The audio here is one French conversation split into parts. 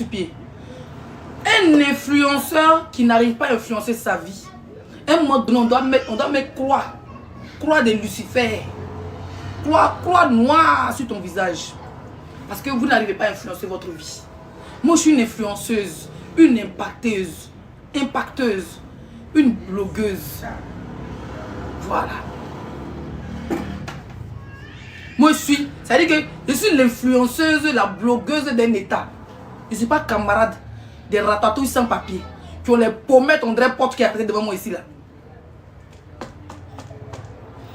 pied. Un influenceur qui n'arrive pas à influencer sa vie. Un moment donné, on doit mettre croix de Lucifer. Croix noire sur ton visage. Parce que vous n'arrivez pas à influencer votre vie. Moi, je suis une influenceuse, une impacteuse, une blogueuse. Voilà. Moi, ça veut dire que je suis l'influenceuse, la blogueuse d'un État. Je ne suis pas camarade des ratatouilles sans papier qui ont les pommettes, on dirait porte qui est à côté devant moi ici là.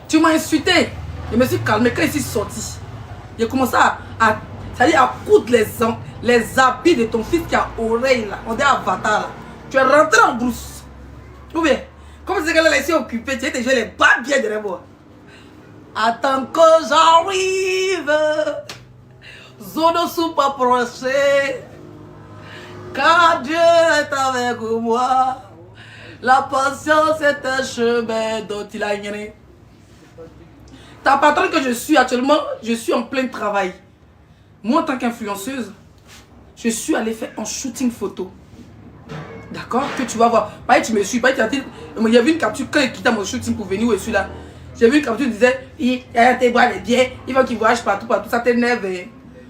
Tu m'as insulté. Je me suis calmé quand je suis sorti. J'ai commencé c'est-à-dire à coudre les habits de ton fils qui a oreille là. On dit Avatar là. Tu es rentré en brousse. Ou bien, comme c'est qu'elle a laissé occupée, tu étais joué les bas bien derrière moi. Attends que j'arrive. Zone soupe approchée. Car Dieu est avec moi. La patience est un chemin dont il a ignoré. Ta patronne que je suis actuellement, je suis en plein travail. Moi, en tant qu'influenceuse, je suis allée faire un shooting photo. D'accord? Que tu vas voir. Pareil, tu me suis. Pareil, il y avait une capture quand il quittait mon shooting pour venir où je suis là. J'ai vu une capture qui disait il te boit les bières, il va qu'il voyage partout, ça t'énerve.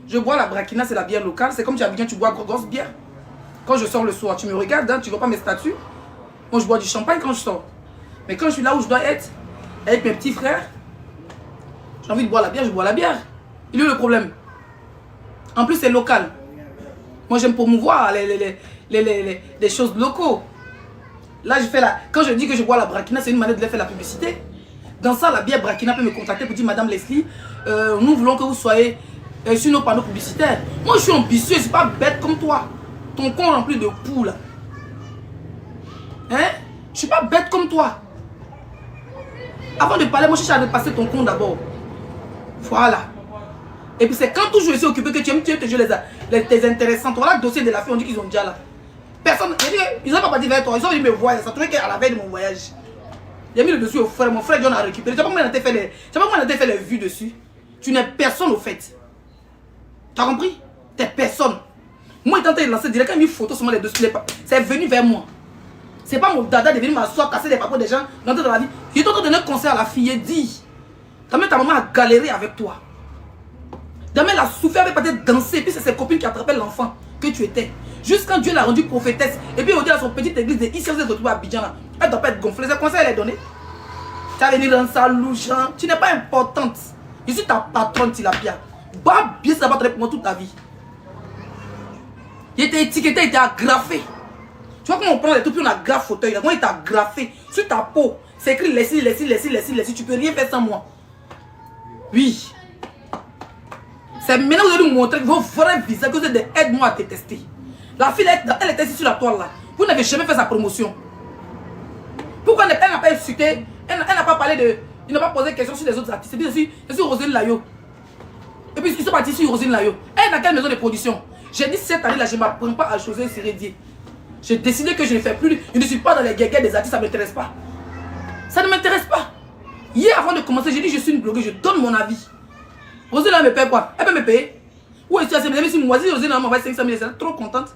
Je bois la Brakina, c'est la bière locale. C'est comme tu as bien, tu bois grosse bière. Quand je sors le soir, tu me regardes, hein, tu vois pas mes statuts. Moi, je bois du champagne quand je sors. Mais quand je suis là où je dois être, avec mes petits frères, j'ai envie de boire la bière, je bois la bière. Il est où le problème? En plus, c'est local. Moi, j'aime promouvoir les choses locaux. Là, quand je dis que je bois la Brakina, c'est une manière de leur faire la publicité. Dans ça, la bière Brakina peut me contacter pour dire Madame Leslie, nous voulons que vous soyez sur nos panneaux publicitaires. Moi, je suis ambitieux, je ne suis pas bête comme toi. Ton con rempli de poux, là. Hein? Je ne suis pas bête comme toi. Avant de parler, moi, je cherche à passer ton con d'abord. Voilà. Et puis, c'est quand toujours je suis occupé que tu aimes te jouer les intéressants. Voilà le dossier de la fille, on dit qu'ils ont déjà là. Personne, ils n'ont pas parti vers toi. Ils ont venu me voir. Ça trouvait qu'à la veille de mon voyage. J'ai mis le dessus au frère. Mon frère John a récupéré. Tu sais pas comment on a fait les vues dessus. Tu n'es personne au fait. Tu as compris? Tu n'es personne. Moi, il tenté de lancer direct, quand il a mis une photo sur moi les dessus. C'est venu vers moi. C'est pas mon dada de venir m'asseoir, casser les papiers des gens, rentrer dans la vie. Il est en train de donner un conseil à la fille et dit ta maman a galéré avec toi. Demain, elle a souffert avec peut-être danser. Et puis c'est ses copines qui attrapaient l'enfant que tu étais. Jusqu'à Dieu l'a rendu prophétesse. Et puis on dit à son petite église de ici, on s'est retrouvé à Abidjan là. Elle ne doit pas être gonflée. C'est conseil, elle est donné. Tu vas venir dans sa louche. Tu n'es pas importante. Je suis ta patronne, Tilapia. Va bien savoir avec moi toute ta vie. Il était étiqueté, il était agrafé. Tu vois comment on prend les tout puis on agrafe fauteuil là. Moi, il t'a agrafé sur ta peau. C'est écrit laissez. Tu peux rien faire sans moi. Oui. C'est maintenant que vous allez nous montrer vos vrais visages, que vous êtes aide-moi à te tester. La fille, elle était ici sur la toile là. Vous n'avez jamais fait sa promotion. Pourquoi elle n'a pas insulté? Elle n'a pas parlé de. Il n'a pas posé de questions sur les autres artistes. C'est bien sûr, je suis Roselyne Layo. Et puis ils sont partis sur Roselyne Layo. Elle est dans quelle maison de production? J'ai dit cette année là, je ne m'apprends pas à choisir Sérédier. J'ai décidé que je ne fais plus. Je ne suis pas dans les guéguerres des artistes, ça ne m'intéresse pas. Ça ne m'intéresse pas. Hier, avant de commencer, j'ai dit je suis une blogueuse, je donne mon avis. Roselyne me paye quoi? Elle peut me payer? Où est-ce que c'est mes amis? Si moi, si Roselyne m'envoie 500 000, elle serait trop contente.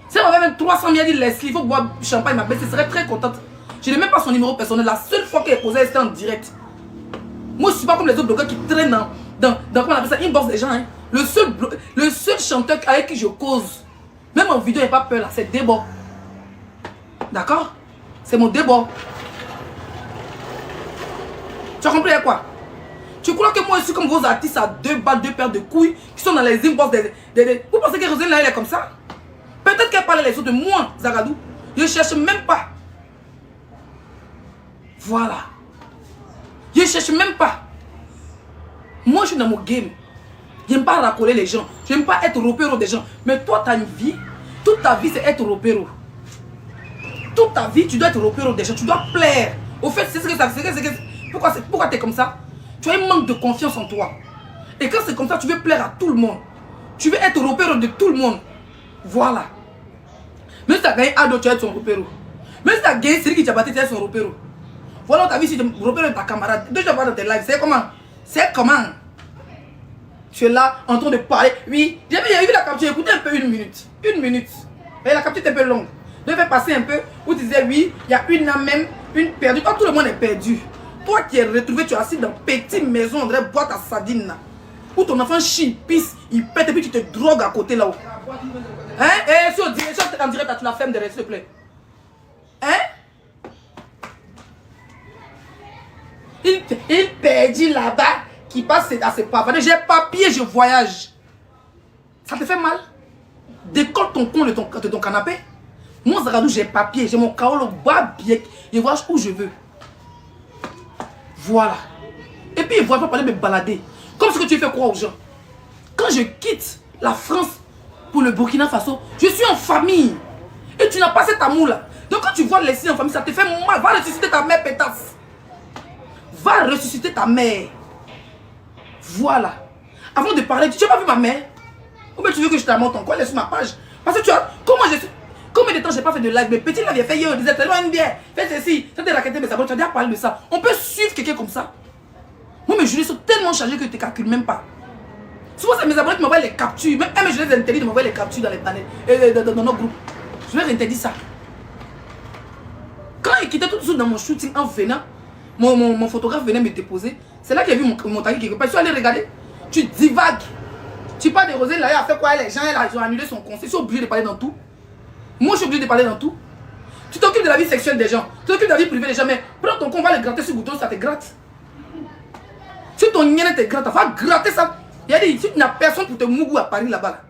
Si elle m'envoie même 300 000, elle dit Leslie, il faut boire champagne, ma belle, elle serait très contente. Je n'ai même pas son numéro personnel. La seule fois qu'elle est posée, c'était en direct. Moi, je ne suis pas comme les autres blogueurs qui traînent dans comment on appelle ça, inbox des gens. Hein. Le seul chanteur avec qui je cause, même en vidéo, il n'y a pas peur là, c'est Débo. D'accord? C'est mon Débo. Tu as compris à quoi? Tu crois que moi je suis comme vos artistes à 2 balles, 2 paires de couilles qui sont dans les inbox des... Vous pensez que Roselyne là elle est comme ça? Peut-être qu'elle parle les autres de moi, Zagadou. Je ne cherche même pas. Voilà. Je ne cherche même pas. Moi je suis dans mon game. Je n'aime pas racoler les gens. Je n'aime pas être ropéro des gens. Mais toi tu as une vie. Toute ta vie c'est être ropéro. Toute ta vie tu dois être ropéro des gens. Tu dois plaire. Au fait c'est ce que ça fait. Pourquoi tu es comme ça? Tu as un manque de confiance en toi. Et quand c'est comme ça, tu veux plaire à tout le monde. Tu veux être repère de tout le monde. Voilà. Même si tu as gagné Ado, tu vas être son repère. Même si tu as gagné Siri qui t'a battu, tu vas être son repère. Voilà, tu as vu si tu repères de ta camarade. Deux, tu vas voir dans tes lives. C'est comment? C'est comment? Tu es là en train de parler. Oui, j'ai vu la capture. Écoutez un peu 1 minute. 1 minute. Et la capture est un peu longue. Je vais passer un peu où tu disais oui, il y a une âme même, une perdue. Quand tout le monde est perdu. Toi qui es retrouvé, tu es assis dans une petite maison, on dirait boîte à sardines là. Où ton enfant chie, pisse, il pète et puis tu te drogues à côté là-haut. Hein? Et sur direction, en direct, tu la fermes derrière, s'il te plaît. Hein? Il perdit là-bas, qui passe à ses pavades. J'ai papier, je voyage. Ça te fait mal? Décolle ton con de ton canapé. Moi, Zagadou, j'ai papier, j'ai mon carreau, le bas bien. Je voyage où je veux. Voilà. Et puis, il ne voit pas parler me balader. Comme ce que tu fais croire aux gens. Quand je quitte la France pour le Burkina Faso, je suis en famille. Et tu n'as pas cet amour-là. Donc quand tu vois les signes en famille, ça te fait mal. Va ressusciter ta mère, pétasse. Va ressusciter ta mère. Voilà. Avant de parler, tu n'as pas vu ma mère? Ou bien tu veux que je te la montre encore? Elle est sur ma page. Parce que tu as... Combien de temps j'ai pas fait de live? Mes petits là, j'ai fait hier, ils disaient tellement une bière. Fais ceci, ça te raqueté, mais ça va. Tu as déjà parlé de ça. On peut suivre quelqu'un comme ça. Moi, mes journées sont tellement chargées que tu ne calcules même pas. Souvent, c'est mes abonnés qui m'envoient les captures. Même je les interdis de m'envoyer les captures dans les panels, dans nos groupes. Je leur interdis ça. Quand il quittait tout de suite dans mon shooting en venant, mon photographe venait me déposer. C'est là qu'il a vu mon tag quelque part. Je suis allé regarder. Tu divagues. Tu parles de Rosé, là, elle a fait quoi? Les gens, ils ont annulé son conseil. Je suis obligé de parler dans tout. Moi, je suis obligé de parler dans tout. Tu t'occupes de la vie sexuelle des gens. Tu t'occupes de la vie privée des gens. Mais prends ton con, on va le gratter sur le bouton, ça te gratte. Si ton nien te gratte, va gratter ça. Il a dit, si tu n'as personne pour te mougou à Paris là-bas. Là.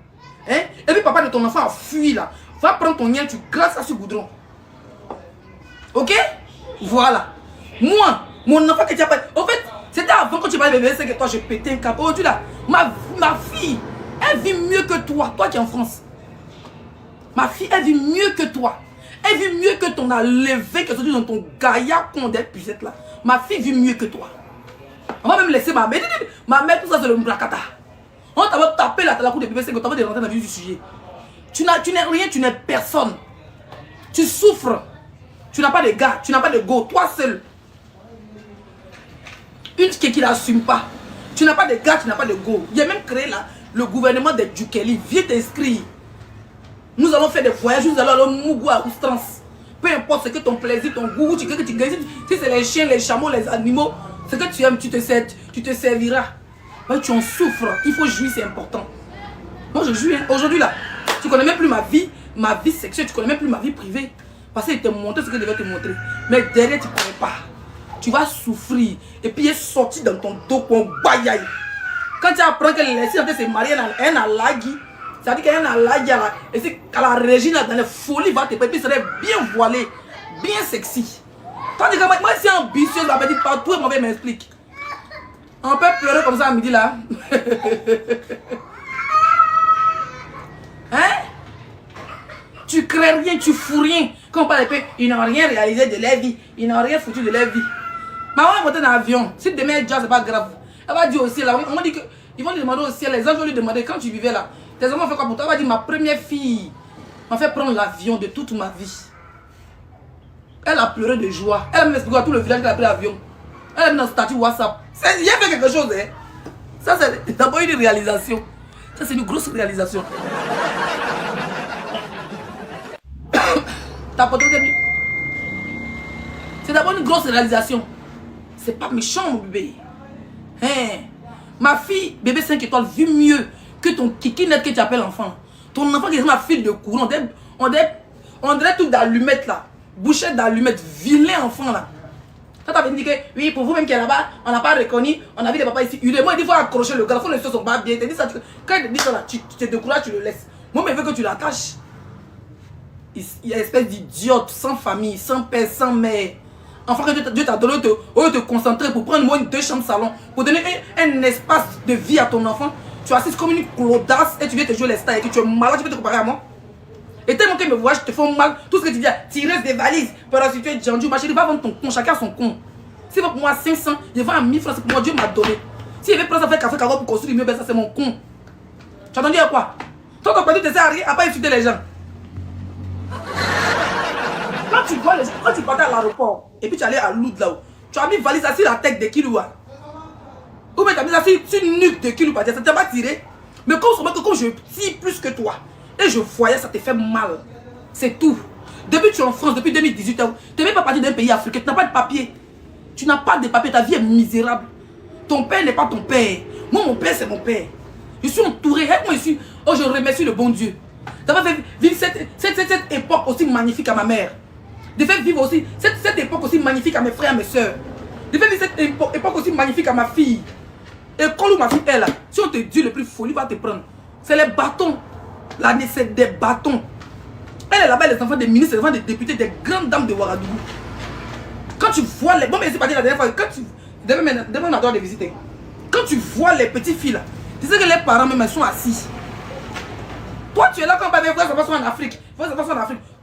Hein? Et puis papa de ton enfant a fui là. Va prendre ton nien, tu grattes ça sur le goudron. Ok? Voilà. Moi, mon enfant que tu as pas... En fait, c'était avant quand tu parlais bébé, c'est que toi je pétais un cap. Aujourd'hui là, ma fille, elle vit mieux que toi. Toi qui es en France. Ma fille, elle vit mieux que toi. Elle vit mieux que ton levé que tu dans ton gaillard condé puissette là. Ma fille vit mieux que toi. On va même laisser ma mère. Ma mère, tout ça, c'est le mblakata. On t'a tapé la coup de bébé, c'est que tu vas de rentrer dans la vie du sujet. Tu n'es rien, tu n'es personne. Tu souffres. Tu n'as pas de gars, tu n'as pas de go, toi seul. Une qui n'assume pas. Tu n'as pas de gars, tu n'as pas de go. Il y a même créé là, le gouvernement de Dukeli. Viens t'inscrire. Nous allons faire des voyages, nous allons aller au Mougou à outrance. Peu importe ce que ton plaisir, ton goût, tu veux que tu gagnes. Si c'est les chiens, les chameaux, les animaux, ce que tu aimes, tu te serviras. Mais tu en souffres. Il faut jouir, c'est important. Moi, je jouis. Hein. Aujourd'hui, là, tu ne connais même plus ma vie sexuelle, tu ne connais même plus ma vie privée. Parce qu'il te montré ce qu'il devait te montrer. Mais derrière, tu ne connais pas. Tu vas souffrir. Et puis, il est sorti dans ton dos comme bayaï. Quand tu apprends que les filles s'est mariée, elle a lagui. Ça veut dire qu'elle a lagui. Et c'est qu'à la régine, dans les folies, va te faire. Puis, serait bien voilée, bien sexy. Tandis que moi, si ambitieuse, la petite partout, elle m'avait m'explique. On peut pleurer comme ça à midi là. Hein? Tu crées rien, tu fous rien. Quand on parle de paix, ils n'ont rien réalisé de leur vie. Ils n'ont rien foutu de leur vie. Maman est montée dans l'avion. Si demain elle dit, c'est pas grave. Elle va dire au ciel, on m'a dit que ils vont lui demander au ciel, les anges vont lui demander quand tu vivais là. Tes enfants ont fait quoi pour toi? Elle va dire, ma première fille m'a fait prendre l'avion de toute ma vie. Elle a pleuré de joie. Elle a même expliqué à tout le village qu'elle a pris l'avion. Elle a mis dans le statut WhatsApp. Il y a fait quelque chose, hein. Ça, c'est d'abord une réalisation. Ça, c'est une grosse réalisation. C'est d'abord une grosse réalisation. C'est pas méchant, mon bébé. Hein? Ma fille, bébé 5 étoiles, vit mieux que ton kiki net que tu appelles enfant. Ton enfant qui est ma fille de courant. On dirait tout d'allumette là. Bouchette d'allumette. Vilain enfant là. Quand tu avais dit que, oui, pour vous-même qui est là-bas, on n'a pas reconnu, on a vu des papas ici. Il dit, il faut accrocher le garçon, les choses sont pas bien. Dit ça, quand il te dit ça là, tu te décourages, tu le laisses. Moi, mais il veut que tu l'attaches. Il y a une espèce d'idiote, sans famille, sans père, sans mère. Enfin, que Dieu t'a donné au lieu de te concentrer pour prendre moins de 2 chambres salon, pour donner un espace de vie à ton enfant. Tu assises comme une clodasse et tu viens te jouer les stars et que tu es malade, tu peux te comparer à moi. Et tellement que mes voyages te font mal, tout ce que tu viens, tirer des valises, prostituer, Djandu, ma chérie, va vendre ton con, chacun son con. S'il va pour moi 500, il va à 1000 francs, c'est pour moi, Dieu m'a donné. S'il veut prendre ça, faire café, pour construire mieux, ben ça c'est mon con. Tu as entendu à quoi? Toi, ton perdu, tu sais à rien, à pas insulter les gens. Quand tu vois les gens, quand tu partais à l'aéroport, et puis tu allais à Loud là-haut, tu as mis valise assis la tête de Kiloua. Ou bien t'as mis ça sur une nuque de kilo, ça ne t'a pas tiré. Mais comme je tire plus que toi, et je voyais, ça te fait mal. C'est tout. Depuis que tu es en France, depuis 2018, tu n'es même pas parti d'un pays africain, tu n'as pas de papier. Tu n'as pas de papier, ta vie est misérable. Ton père n'est pas ton père. Moi, mon père, c'est mon père. Je suis entouré. Moi, je remercie le bon Dieu d'avoir fait vivre cette époque aussi magnifique à ma mère. De faire vivre aussi cette époque aussi magnifique à mes frères et mes soeurs. De faire vivre cette époque aussi magnifique à ma fille. Et quand ma fille est là, si on te dit le plus folie, va te prendre. C'est les bâtons. Là, c'est des bâtons. Elle est là-bas, les enfants des ministres, les enfants des députés, des grandes dames de Ouagadougou. Quand tu vois les... Bon, mais c'est pas dit la dernière fois. Quand tu... Demain, on a droit de visiter. Quand tu vois les petits filles là, tu sais que les parents même sont assis. Toi, tu es là quand les enfants sont en Afrique.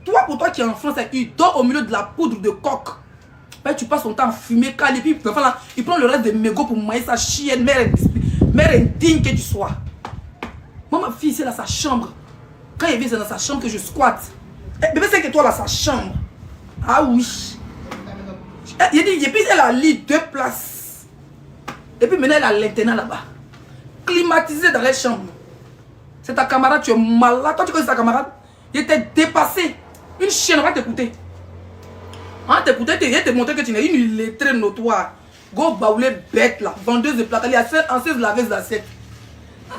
Toi, pour toi qui es en France, il dort au milieu de la poudre de coq. Ben, tu passes ton temps à fumer, caler, puis l'enfant là, il prend le reste de mégots pour manger sa chienne, mère indigne que tu sois. Moi, ma fille, c'est dans sa chambre. Quand elle vient, c'est dans sa chambre que je squatte. Bébé, c'est que toi là, sa chambre. Ah oui. Il dit, et puis elle a lit 2 places. Et puis maintenant, elle a l'internat là-bas. Climatisé dans les chambres. C'est ta camarade, tu es malade. Toi, tu connais ta camarade? Il était dépassé. Une chienne va t'écouter. On va t'écouter, il te montrer que tu n'es une illettrée notoire. Go baoulé bête là, vendeuse de plata. Il y a 16 laveuses d'assiette.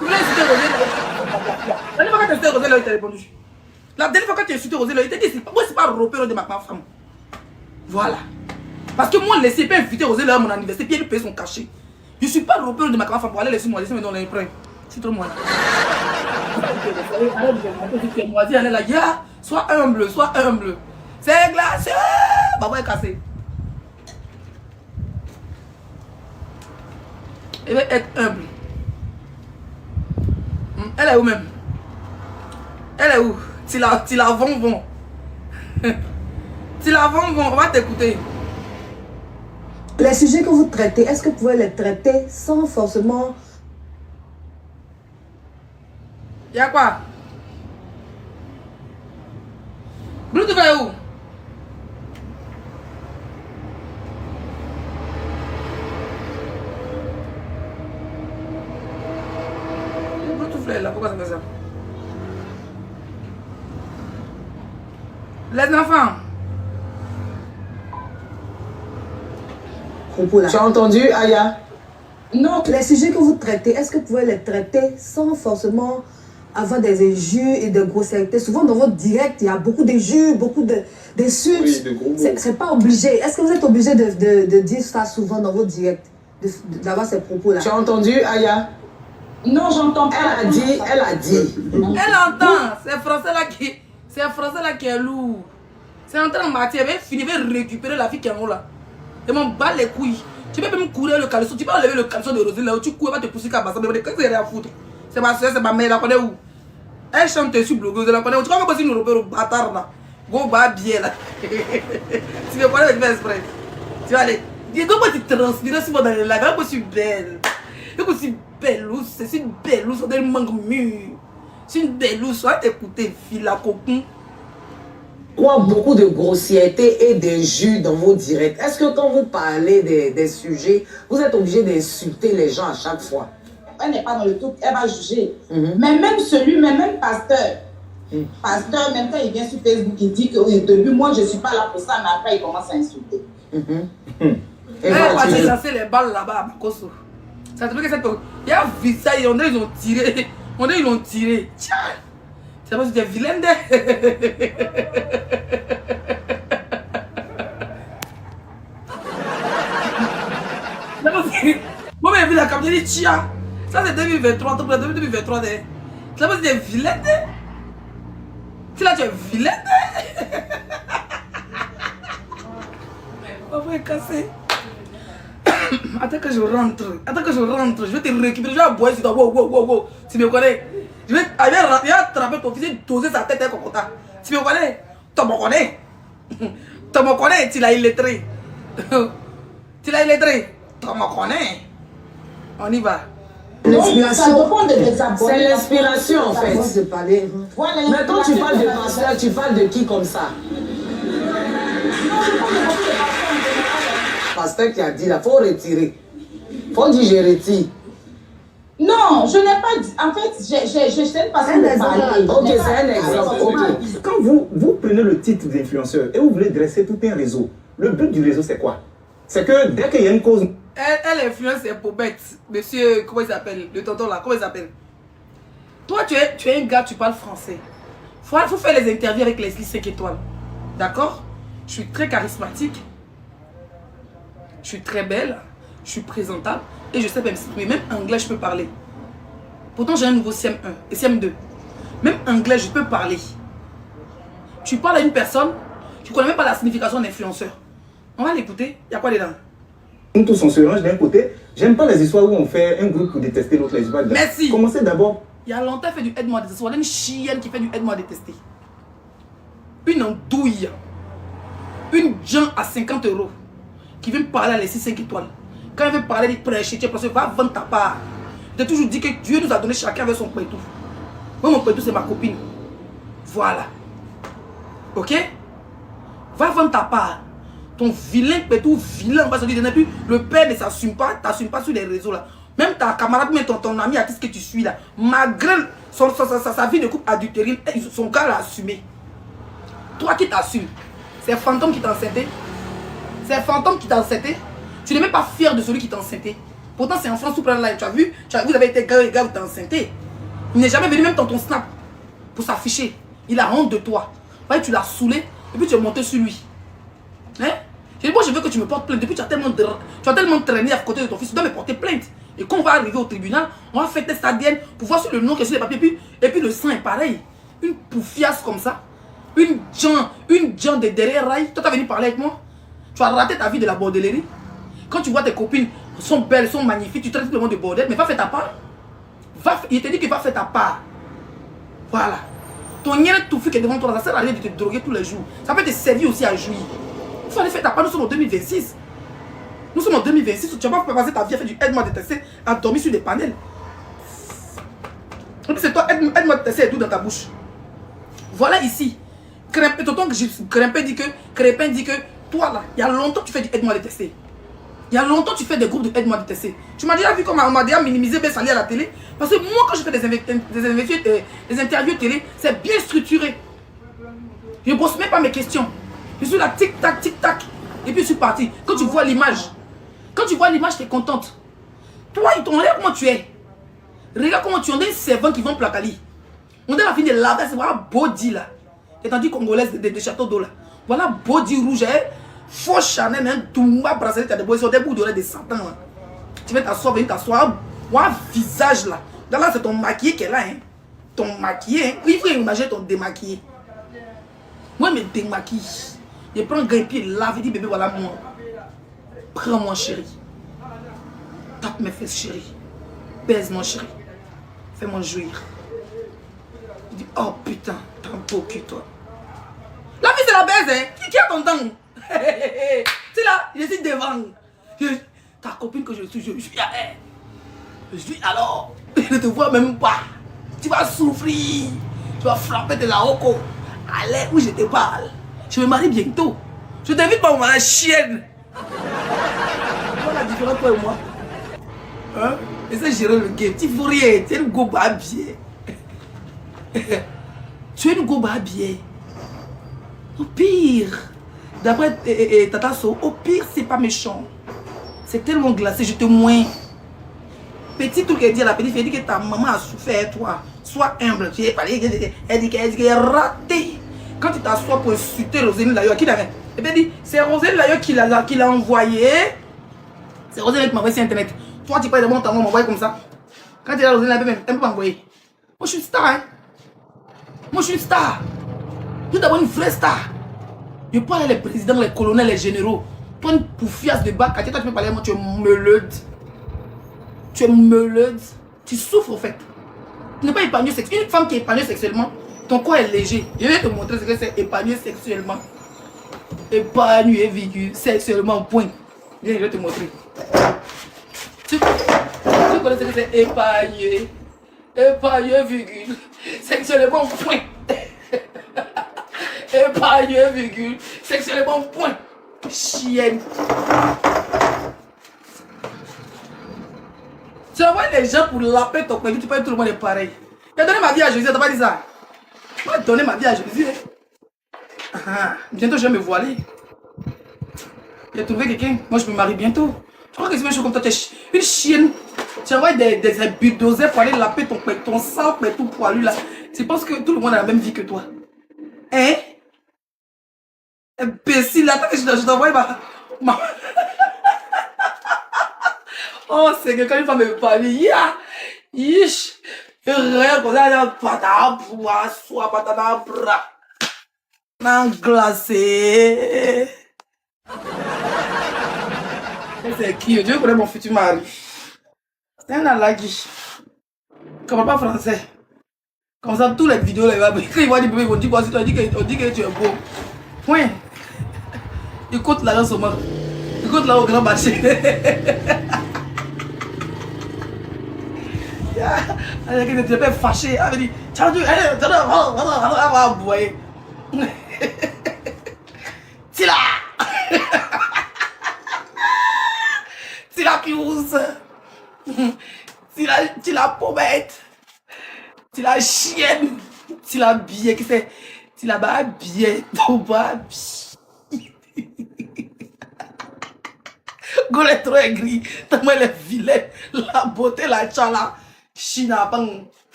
La dernière fois quand tu as insulté Rosé, là, il t'a répondu. La dernière fois quand tu as insulté Rosé, là, il t'a dit, moi, c'est pas repère de ma femme. Voilà. Parce que moi, laisser pas inviter Rosé là à mon anniversaire, puis elle paye son cachet. Je suis pas repère de ma femme pour aller laisser moi, laisser me donner les prêts. C'est trop moi là. Elle est là, yeah, sois humble, sois humble. C'est glacé. Maman est cassée. Elle veut être humble. Elle est où même? Elle est où? Tu la vends, bon. Tu la vends, bon. On va t'écouter. Les sujets que vous traitez, est-ce que vous pouvez les traiter sans forcément... Il y a quoi? Bluetooth est où? Bluetooth est là, pourquoi ça fait ça? Les enfants. Tu as entendu, Aya? Non, les sujets que vous traitez, est-ce que vous pouvez les traiter sans forcément avoir des injures et de grossièreté? Souvent dans votre direct, il y a beaucoup d'injures, beaucoup d'insultes. Oui, c'est pas obligé. Est-ce que vous êtes obligé de dire ça souvent dans votre direct? D'avoir ces propos-là? Tu as entendu, Aya? Non, j'entends pas. Elle a dit. Elle entend. C'est français là qui est lourd. C'est en train de matière. Elle finit de récupérer la fille qui est en haut là. Et m'en bat les couilles. Tu peux même courir le caleçon. Tu peux enlever le caleçon de Rosé là où tu cours, elle va te pousser qu'à bas. Mais qu'est-ce que c'est à foutre? C'est ma soeur, c'est ma mère, elle la connaît où? Elle chante sur blogueuse, elle la connaît où? Tu crois que c'est une repère au bâtard là? Go bas bien là. Tu veux parler avec moi exprès? Tu vas aller. Dis donc, tu transpires sur moi dans les lives. Elle est aussi belle. Elle est aussi belle. C'est une belle lousse. Elle manque mieux. C'est une belle lousse. Va t'écouter, fille la cocon. Quoi, beaucoup de grossièreté et d'injures dans vos directs. Est-ce que quand vous parlez des sujets, vous êtes obligé d'insulter les gens à chaque fois? Elle n'est pas dans le tout, elle va juger. Mais même pasteur, pasteur, même quand il vient sur Facebook, il dit qu'au début, moi, je ne suis pas là pour ça, mais après, il commence à insulter. Elle est partie chasser les balles là-bas à Bakosso. Ça te fait que cette... Il y a vu ça, ils ont tiré. Ils l'ont tiré. Tiens! C'est parce que tu es vilaine de... Moi, j'ai vu la caméra, j'ai dit tiens. Ça, c'est 2023, 2023. C'est parce que tu es vilaine de... Tu là, tu es vilaine de... Maman est cassée. Attends que je rentre. Je vais te récupérer. Je vais boire sur toi. Wow. Tu me connais? Je vais attraper ton fils et doser sa tête comme ça. Tu me connais? Tu me connais? Tu l'as illettré. Tu me connais? On y va. L'inspiration, c'est l'inspiration en fait. Mais quand tu parles de pasteur, tu parles de qui comme ça? Pasteur qui a dit là, il faut retirer. Faut dire je retire. Non, je n'ai pas dit. En fait, j'ai une façon de parler. Ok, c'est un exemple. Ok. Quand vous prenez le titre d'influenceur et vous voulez dresser tout un réseau, le but du réseau, c'est quoi? C'est que dès qu'il y a une cause... Elle influence ses pobettes. Monsieur, comment il s'appelle? Le tonton là, comment il s'appelle? Toi, tu es un gars, tu parles français. Faut faire les interviews avec Leslie 5 étoiles. D'accord? Je suis très charismatique. Je suis très belle. Je suis présentable. Et je sais m'exprimer. Même anglais, je peux parler. Pourtant, j'ai un nouveau CM1 et CM2. Même anglais, je peux parler. Tu parles à une personne, tu connais même pas la signification d'influenceur. On va l'écouter. Il y a quoi dedans? Nous tous on se range d'un côté. J'aime pas les histoires où on fait un groupe pour détester l'autre. Merci. Commencez d'abord. Il y a longtemps, elle fait du aide-moi à détester. Voilà une chienne qui fait du aide-moi à détester. Une andouille. Une gens à 50 € qui vient me parler à laisser 5 étoiles. Quand elle veut parler, elle prêcher, tu es parce que va vendre ta part. Je t'ai toujours dit que Dieu nous a donné chacun avec son pétou. Moi, mon pétou, c'est ma copine. Voilà. Ok? Va vendre ta part. Ton vilain pétou, vilain, on va se dire, plus, le père ne s'assume pas, t'assume pas sur les réseaux là. Même ta camarade, même ton ami artiste que tu suis là, malgré sa vie de couple adultérine, son gars l'a assumé. Toi qui t'assumes, c'est fantôme qui t'a enceinté. C'est fantôme qui t'a enceinté. Tu n'es même pas fier de celui qui t'a enceinté. Pourtant, c'est en France, tout plein de live. Tu as vu, vous avez été gars, vous t'as enceinté. Il n'est jamais venu même dans ton snap pour s'afficher. Il a honte de toi. Ouais, tu l'as saoulé et puis tu es monté sur lui. Hein? J'ai dit, moi, je veux que tu me portes plainte. Depuis, tu as tellement traîné à côté de ton fils, tu dois me porter plainte. Et quand on va arriver au tribunal, on va faire test ADN pour voir si le nom qui est sur les papiers. Et puis le sang est pareil. Une pouffiasse comme ça. Une gens de derrière rail. Toi, tu as venu parler avec moi. Tu as raté ta vie de la bordellerie. Quand tu vois tes copines sont belles, sont magnifiques, tu traites tout le monde de bordel, mais va faire ta part. Il te dit que va faire ta part. Voilà. Ton nien tout fait qui est devant toi, ça sert à rien de te droguer tous les jours. Ça peut te servir aussi à jouir. Il faut aller faire ta part, nous sommes en 2026. Nous sommes en 2026, tu vas pas passer ta vie à faire du aide-moi à détester, à dormir sur des panels. C'est toi, aide-moi à détester et tout dans ta bouche. Voilà ici. Crépin dit que toi là, il y a longtemps que tu fais du aide-moi à détester. Il y a longtemps tu fais des groupes de aide-moi à détester. Tu m'as déjà vu comme on m'a déjà minimisé Ben Sali à la télé. Parce que moi quand je fais des interviews télé, c'est bien structuré. Je ne bosse même pas mes questions. Je suis là tic-tac, tic-tac. Et puis je suis parti. Quand tu vois l'image, tu es contente. Toi, ils t'ont l'air comment tu es. Regarde comment tu es. On est un servant qui vend placali. On est la fille de laver, c'est voilà body là. Étendue congolaise de château d'eau là. Voilà body rouge, faux Chanel, un Toumba bracelet, tu as des bois sur des bouts d'oreilles de Satan là. Tu vas t'asseoir, venir t'asseoir. Voilà visage là. Là, c'est ton maquillé qui est là. Hein. Ton maquillé. Hein. Il faut imaginer ton démaquillé. Moi, je me démaquille. Je prends un gars et puis lave et dis bébé, voilà moi. Prends-moi chérie. Tape mes fesses chérie. Baise-moi chérie. Fais-moi jouir. Il dit, oh putain, t'as un beau cul toi. La vie c'est la baise, hein. Qui a ton temps? Tu là, je suis devant. Ta copine que je suis à elle. Je suis alors. Je ne te vois même pas. Tu vas souffrir. Tu vas frapper de la hoco. Allez, où je te parle. Je me marie bientôt. Je t'invite pas à la chienne. Voilà la différence toi et moi. Hein? Essaie de gérer le game. Tu fous rien. Tu es une gobe habillée. Tu es une gobe habillée. Au pire, d'après Tata So, au pire, c'est pas méchant. C'est tellement glacé, je te moins. Petit truc qu'elle dit à la petite fille, elle dit que ta maman a souffert, toi. Sois humble. Tu es parlé, elle dit qu'elle est ratée. Quand tu t'assois pour insulter Roséline Layo, qui l'avait? Et bien dit, c'est Roséline Layo qui l'a envoyé. C'est Roséline qui m'a envoyé sur internet. Toi, tu parles de mon temps, on m'envoie comme ça. Quand tu es là, Roséline Layo, elle peut m'envoyer. Moi, je suis une star, hein. Moi, je suis une star. Je suis d'abord une vraie star. Je parle les présidents, les colonels, les généraux. Toi, une pouffiasse de bac, toi, tu peux parler à moi, tu es meuleuse. Tu es meuleuse. Tu souffres, en fait. Tu n'es pas épanouie sexuellement. Une femme qui est épanouie sexuellement, ton corps est léger. Je vais te montrer ce que c'est épanouie sexuellement. Épanouie, virgule, sexuellement, point. Viens, je vais te montrer. Tu connais ce que c'est épanouie. Épanouie, virgule, sexuellement, point. Épanouie, virgule, sexuellement, point. Chienne. envoies les gens pour laper ton pays, tu peux tout le monde est pareil. J'ai donné ma vie à Jésus, t'as pas dit ça? Je vais donner ma vie à Jésus. Bientôt je vais me voiler. J'ai trouvé quelqu'un, moi je me marie bientôt. Tu crois que c'est une chose comme toi, tu es une chienne. Tu envoies des bulldozers pour aller laper ton sang, tout poilu là. Tu penses que tout le monde a la même vie que toi? Hein? Imbécile, attends que je t'envoie ma... Oh, c'est que quand une femme me parle, yish, rien comme ça, patata, soit patata, bra. Non, glacé. C'est qui? Dieu connaît mon futur mari. C'est un alagi. Comment pas français? Comme ça, toutes les vidéos, là, quand ils voient des bébés, ils vont dire quoi? On dit que tu es beau. Point. Écoute la race au monde. Écoute là au grand marché. Elle était très fâchée. Elle dit, tiens, tu es là. Tu la piouze. Tu la pommette. Tu la chienne. Tu la billet. Tu la bas billet. Tu bas billet. Gole est trop aigri. Tellement elle est vilaine. La beauté, la chala. China, bang.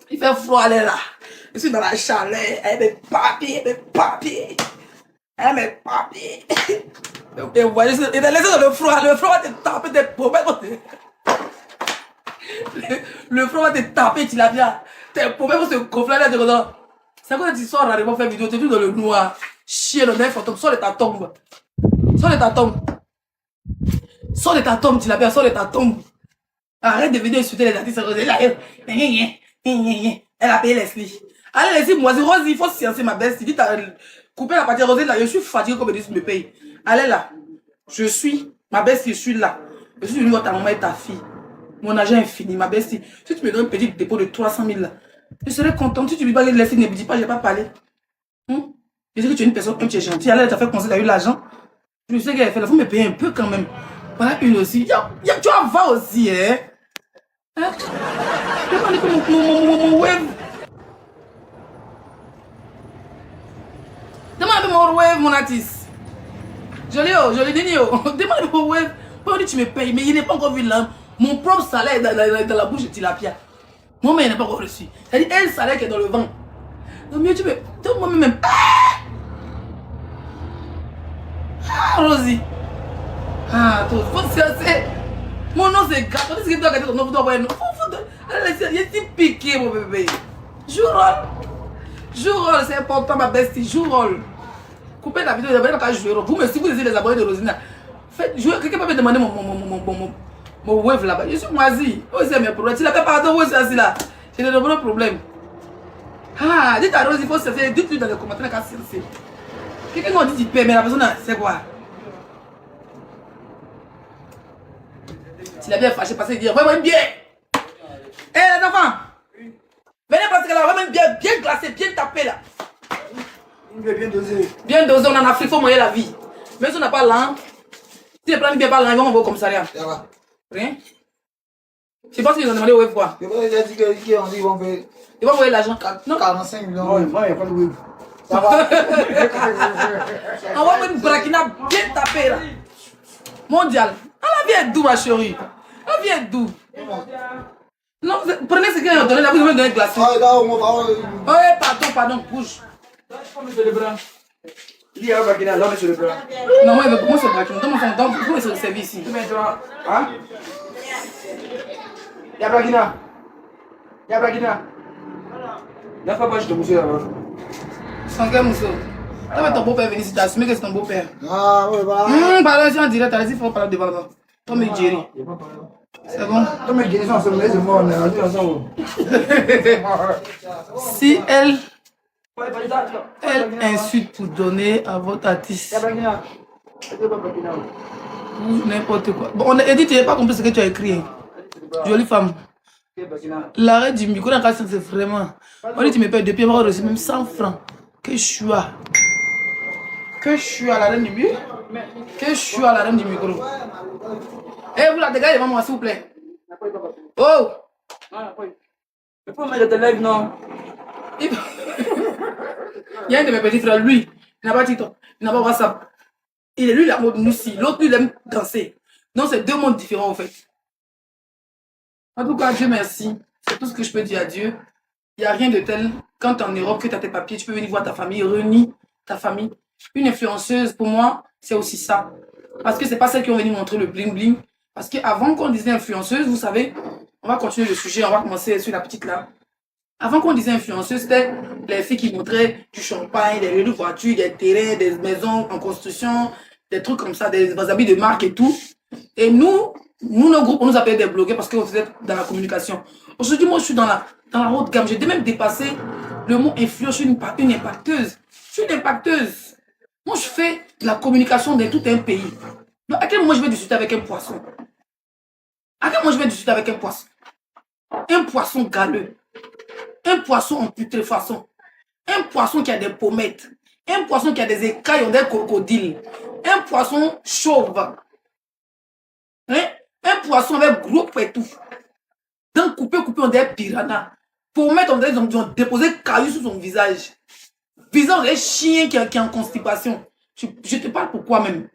Il fait froid, elle est là. Je suis dans la chaleur. Elle est papier, elle est papier. Elle est papier. Et vous voyez, il est laissé dans le froid va te taper des pommettes. Le froid va te taper, tu l'as bien. Tes pommettes vont se gonfler là dedans. C'est quand tu sors rarement faire vidéo, tu es dans le noir. Chier le nez fantôme, sors de ta tombe. Sors de ta tombe. Sors de ta tombe, tu l'as bien, sors de ta tombe. Arrête de venir insulter les artistes. Elle a payé Leslie. Allez, Leslie, moi, Rosie, il faut sciencer ma baisse. Tu dis, t'as coupé la partie Rosie là, je suis fatigué comme ils me payent. Allez là, ma bestie, je suis là. Je suis venue voir ta maman et ta fille. Mon argent est fini, ma bestie. Si tu me donnes un petit dépôt de 300 000 là, je serais contente. Si tu ne dis pas que Leslie ne me dis pas, je n'ai pas parlé. Je sais que tu es une personne, tu es gentille. Elle t'a fait conseil, tu as eu l'argent. Je sais qu'elle a fait, il faut me payer un peu quand même. Voilà une aussi. Tu vas voir aussi, hein? Demande que mon wave. Demande mon wave, mon artiste. Joli, demande mon wave. Pas dit tu me payes, mais il n'est pas encore vu là. Mon propre salaire est dans la bouche de Tilapia. Moi-même, il n'est pas encore reçu. C'est-à-dire, un salaire qui est dans le vent. Donc, mieux tu me. Moi-même. Rosie. Faut chercher. Mon nom c'est Gato. Qu'est-ce que tu dois regarder ton nom? Vous dois avoir un nom. Il est piqué, mon bébé. Joue rôle, c'est important, ma bestie. Joue rôle. Coupez la vidéo, vous n'avez jouer rôle. Vous, si vous essayez les abonnés de Rosina, faites jouer. Quelqu'un peut me demander mon wave là-bas. Je suis moisi. Oh, c'est mes problèmes. Tu n'as pas pardon, c'est assis là. J'ai de nombreux problèmes. Dites à Rose, il faut se faire. Dites-lui dans les commentaires quand c'est. Quelqu'un m'a dit tu paies, mais la personne, c'est quoi? Tu l'as bien fâché parce qu'il dit, vraiment bien. Eh les enfants, venez parce que là, vraiment bien glacé, bien tapé là. Bien dosé. Bien dosé, on en Afrique, il faut moyen la vie. Même si on n'a pas l'an, si les plans bien pas l'an, ils vont envoyer au commissariat. Rien. Je pense qu'ils ont demandé au web quoi. Il a dit qu'ils vont faire. Ils vont envoyer l'argent. Non. 45 millions. Non, il n'y a pas de web. Ça va. On va mettre une braquina bien tapée là. Mondial. La vie est doux, ma chérie. La vie est doux. Non, prenez ce qu'ils ont donné là, vous avez donné glacé. Oh, pardon, bouge. Il y a un braquina, l'homme est sur le bras. Non, moi, comment c'est braquina? Comment c'est le service ici? Hein? Il y a braquina. La fois pas, je te mousse là-bas. Sans quel mousseau? Toi, ton beau-père est venu ici, tu as assumé que c'est ton beau-père. Ah, ouais, voilà. Pardon, si on dirait, allez-y, il faut parler devant là. Toi, me Jerry. C'est bon? Toi, mais Jerry, on se met de moi, on est rendu ensemble. Si elle insulte pour donner à votre artiste. Ou n'importe quoi. Bon, on a dit, tu n'as pas compris ce que tu as écrit. Hein. Jolie femme. L'arrêt du micro, c'est vraiment. On dit, tu me payes depuis, on va reçu même 100 francs. Que je suis à. Que je suis à la reine du micro. Que je suis à la reine du micro. Eh, vous la dégagez devant moi, s'il vous plaît. Oh! Ah, oui. Il faut mettre tes lèvres, non? Il y a un de mes petits frères, lui, il n'a pas TikTok, il n'a pas WhatsApp. Il est lui la mode moussi, l'autre lui il aime danser. Donc c'est deux mondes différents en fait. En tout cas, Dieu merci. C'est tout ce que je peux dire à Dieu. Il n'y a rien de tel. Quand tu es en Europe, que tu as tes papiers, tu peux venir voir ta famille, réunir ta famille. Une influenceuse, pour moi, c'est aussi ça. Parce que c'est pas celle qui ont venu montrer le bling bling. Parce qu'avant qu'on disait influenceuse, vous savez, on va continuer le sujet, on va commencer sur la petite là. Avant qu'on disait influenceuse, c'était les filles qui montraient du champagne, des de voitures, des terrains, des maisons en construction, des trucs comme ça, des habits de marque et tout. Et nous, nos groupes, on nous appelait des blogueurs parce qu'on faisait dans la communication. Aujourd'hui, moi, je suis dans la haute gamme. J'ai même dépassé le mot influence. Je suis une impacteuse. Je suis une impacteuse. Moi, je fais de la communication dans tout un pays. Donc, à quel moment je vais discuter avec un poisson? À quel moment je vais discuter avec un poisson? Un poisson galeux. Un poisson en putréfaçon. Un poisson qui a des pommettes. Un poisson qui a des écailles, on des crocodiles. Un poisson chauve. Hein? Un poisson avec gros pétou. Dans coupé, on des piranhas. Pommettes, ils ont déposé cailloux sur son visage. Visage des chiens qui est en constipation. Je te parle pourquoi même.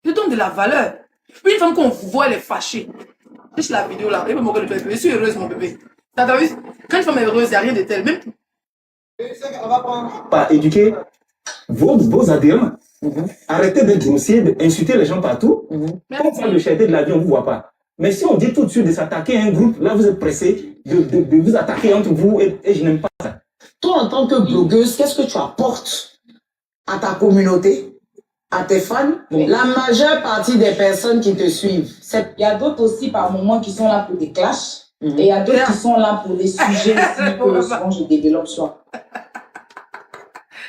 Je donne de la valeur. Une femme qu'on voit, elle est fâchée. Cherche la vidéo là. Je suis heureuse, mon bébé. T'as vu? Quand une femme est heureuse, il n'y a rien de tel. Même... Pas éduquer vos adhérents. Arrêtez d'être grossier, d'insulter les gens partout. Quand on parle de cherté de la vie, on ne vous voit pas. Mais si on dit tout de suite de s'attaquer à un groupe, là vous êtes pressé de vous attaquer entre vous et je n'aime pas ça. Toi, en tant que blogueuse, qu'est-ce que tu apportes à ta communauté, à tes fans? La majeure partie des personnes qui te suivent, il y a d'autres aussi par moments qui sont là pour des clashs. Et il y a d'autres qui sont là pour des sujets aussi que souvent je développe sur.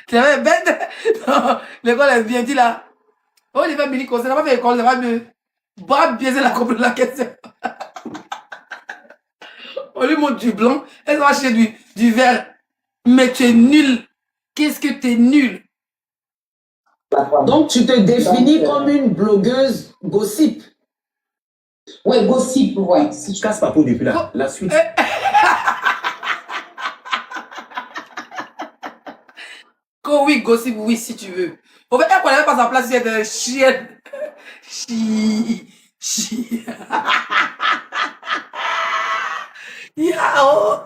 Tu avais bête. Non, l'école est bien dit là. Oh, il va venir comme ça, il n'a pas fait école, ça va mieux. Bah, biaiser la question. On lui montre du blanc, elle va acheter du vert. Mais tu es nul. Qu'est-ce que tu es nul? Donc, tu te définis comme une blogueuse gossip. Ouais, gossip, ouais. Si tu casses pas pour depuis là, la suite. Oui, gossip, oui, si tu veux. En fait, elle connaît pas sa place, c'est une chienne. Yao,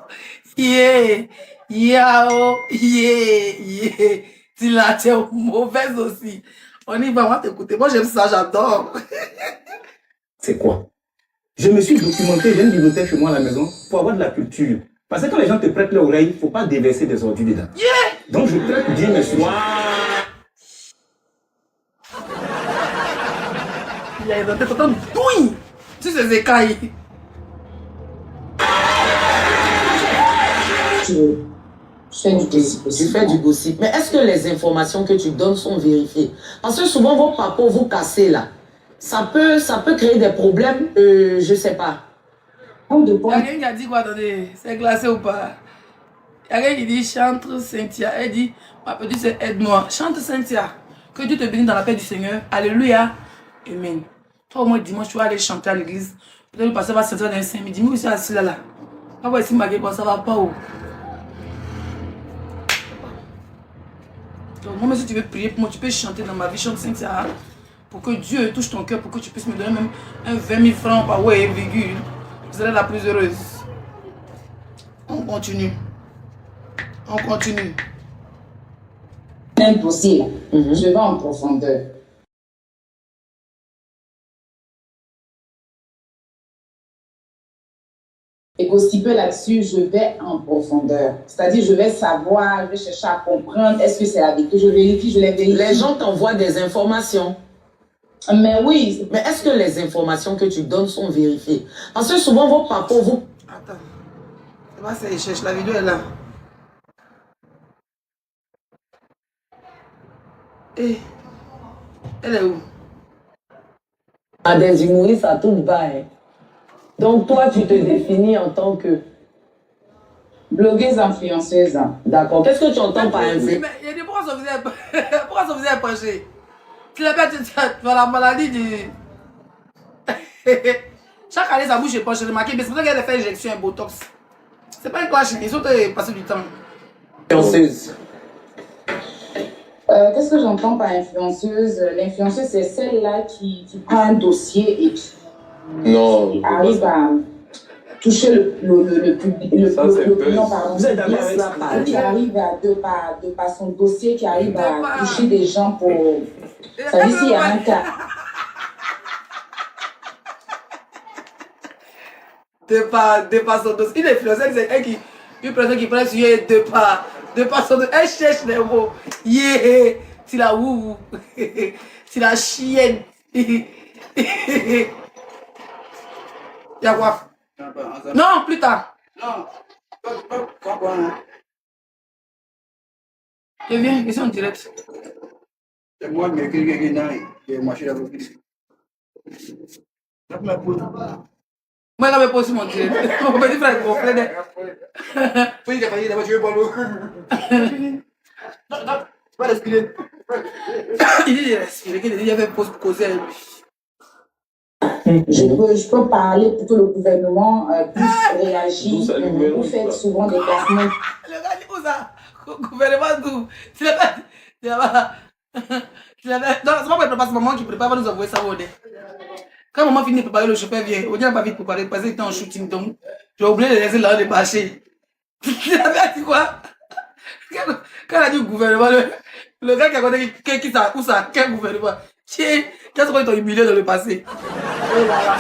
yeah, yao, yeah. Tu l'as, tu es mauvaise aussi. On y va, on va t'écouter. Moi, j'aime ça, j'adore. C'est quoi? Je me suis documenté, j'ai une bibliothèque chez moi à la maison pour avoir de la culture. Parce que quand les gens te prêtent l'oreille, il ne faut pas déverser des ordures dedans. Yeah! Donc je traite bien mes sujets. Il a inventé autant de douille sur ses écailles. Tu fais du gossip. Tu fais du gossip. Mais est-ce que les informations que tu donnes sont vérifiées? Parce que souvent, vos papos vous cassez là. Ça peut créer des problèmes, je sais pas. Il y a quelqu'un qui a dit quoi, attendez, c'est glacé ou pas? Il y a quelqu'un qui dit chante Cynthia. Elle dit, ma petite, c'est aide-moi. Chante Cynthia. Que Dieu te bénisse dans la paix du Seigneur. Alléluia. Amen. Toi, au moins, dimanche, tu vas aller chanter à l'église. Peut-être le pasteur va se sentir dans les 5 midi. Moi, je suis assis là. On va voir ici, ma gueule, ça va pas où. Donc, moi, si tu veux prier pour moi, tu peux chanter dans ma vie, chante Cynthia. Pour que Dieu touche ton cœur, pour que tu puisses me donner même un 20 000 francs par ouais, virgule. Vous serez la plus heureuse. On continue. On continue. Impossible. Je vais en profondeur. Et gossiper là-dessus, je vais en profondeur. C'est-à-dire, je vais savoir, je vais chercher à comprendre, est-ce que c'est la vérité? Je vérifie, je les vérifie. Les gens t'envoient des informations. Mais oui. Mais est-ce que les informations que tu donnes sont vérifiées? Parce que souvent, vos papos vous... Attends. C'est pas ça, il cherche. La vidéo est là. Eh. Elle est où? À des humoristes à tout bas. Hein. Donc, toi, tu te définis en tant que... blogueuse influenceuse. D'accord. Qu'est-ce que tu entends par influenceuse? Mais il y a des pourquoi son visage est penché? Tu l'as pas, tu as la maladie du... Chaque année, sa bouche est poche, j'ai remarqué, mais c'est pour ça qu'elle a fait injection et botox. C'est pas une clash, ils ont passé du temps. Influenceuse. Qu'est-ce que j'entends par influenceuse? L'influenceuse, c'est celle-là qui prend un dossier et qui arrive à toucher le public, Vous êtes d'accord avec ça? qui arrive à, de par son dossier, qui arrive à toucher des gens pour... Ça veut dire s'il y a un cas. De par son dossier. Une influenceuse, c'est elle qui... Une personne qui prend sur elle de par son dossier. Elle cherche les mots. Yeah! C'est la wou. C'est la chienne. Y'a quoi? Non, plus tard. Non, pas. Je viens, ils sont en direct. C'est moi, mais quelqu'un qui est marché dans le ici. Moi, je vais poser mon direct. Mon petit frère, mon frère. Faut dire qu'il a tué Polo. Non, pas respirer. Il dit de respirer, qu'il dit qu'il avait posé causer à lui. Je peux parler pour que le gouvernement puisse réagir. Vous faites souvent des placements. Le gars dit où ça? Gouvernement d'où? Tu l'as pas. Non, c'est pas pour le passe maman qui prépare, va nous envoyer ça au dé. Quand maman finit de préparer, le chauffeur vient. On n'a pas vite préparé parce qu'il était en shooting. Donc, j'ai oublié de laisser là, de marcher. Tu l'avais dit quoi? Quand elle a dit gouvernement, le gars qui a connu où ça, quel gouvernement? Tiens, qu'est-ce qu'on est humilié dans le passé?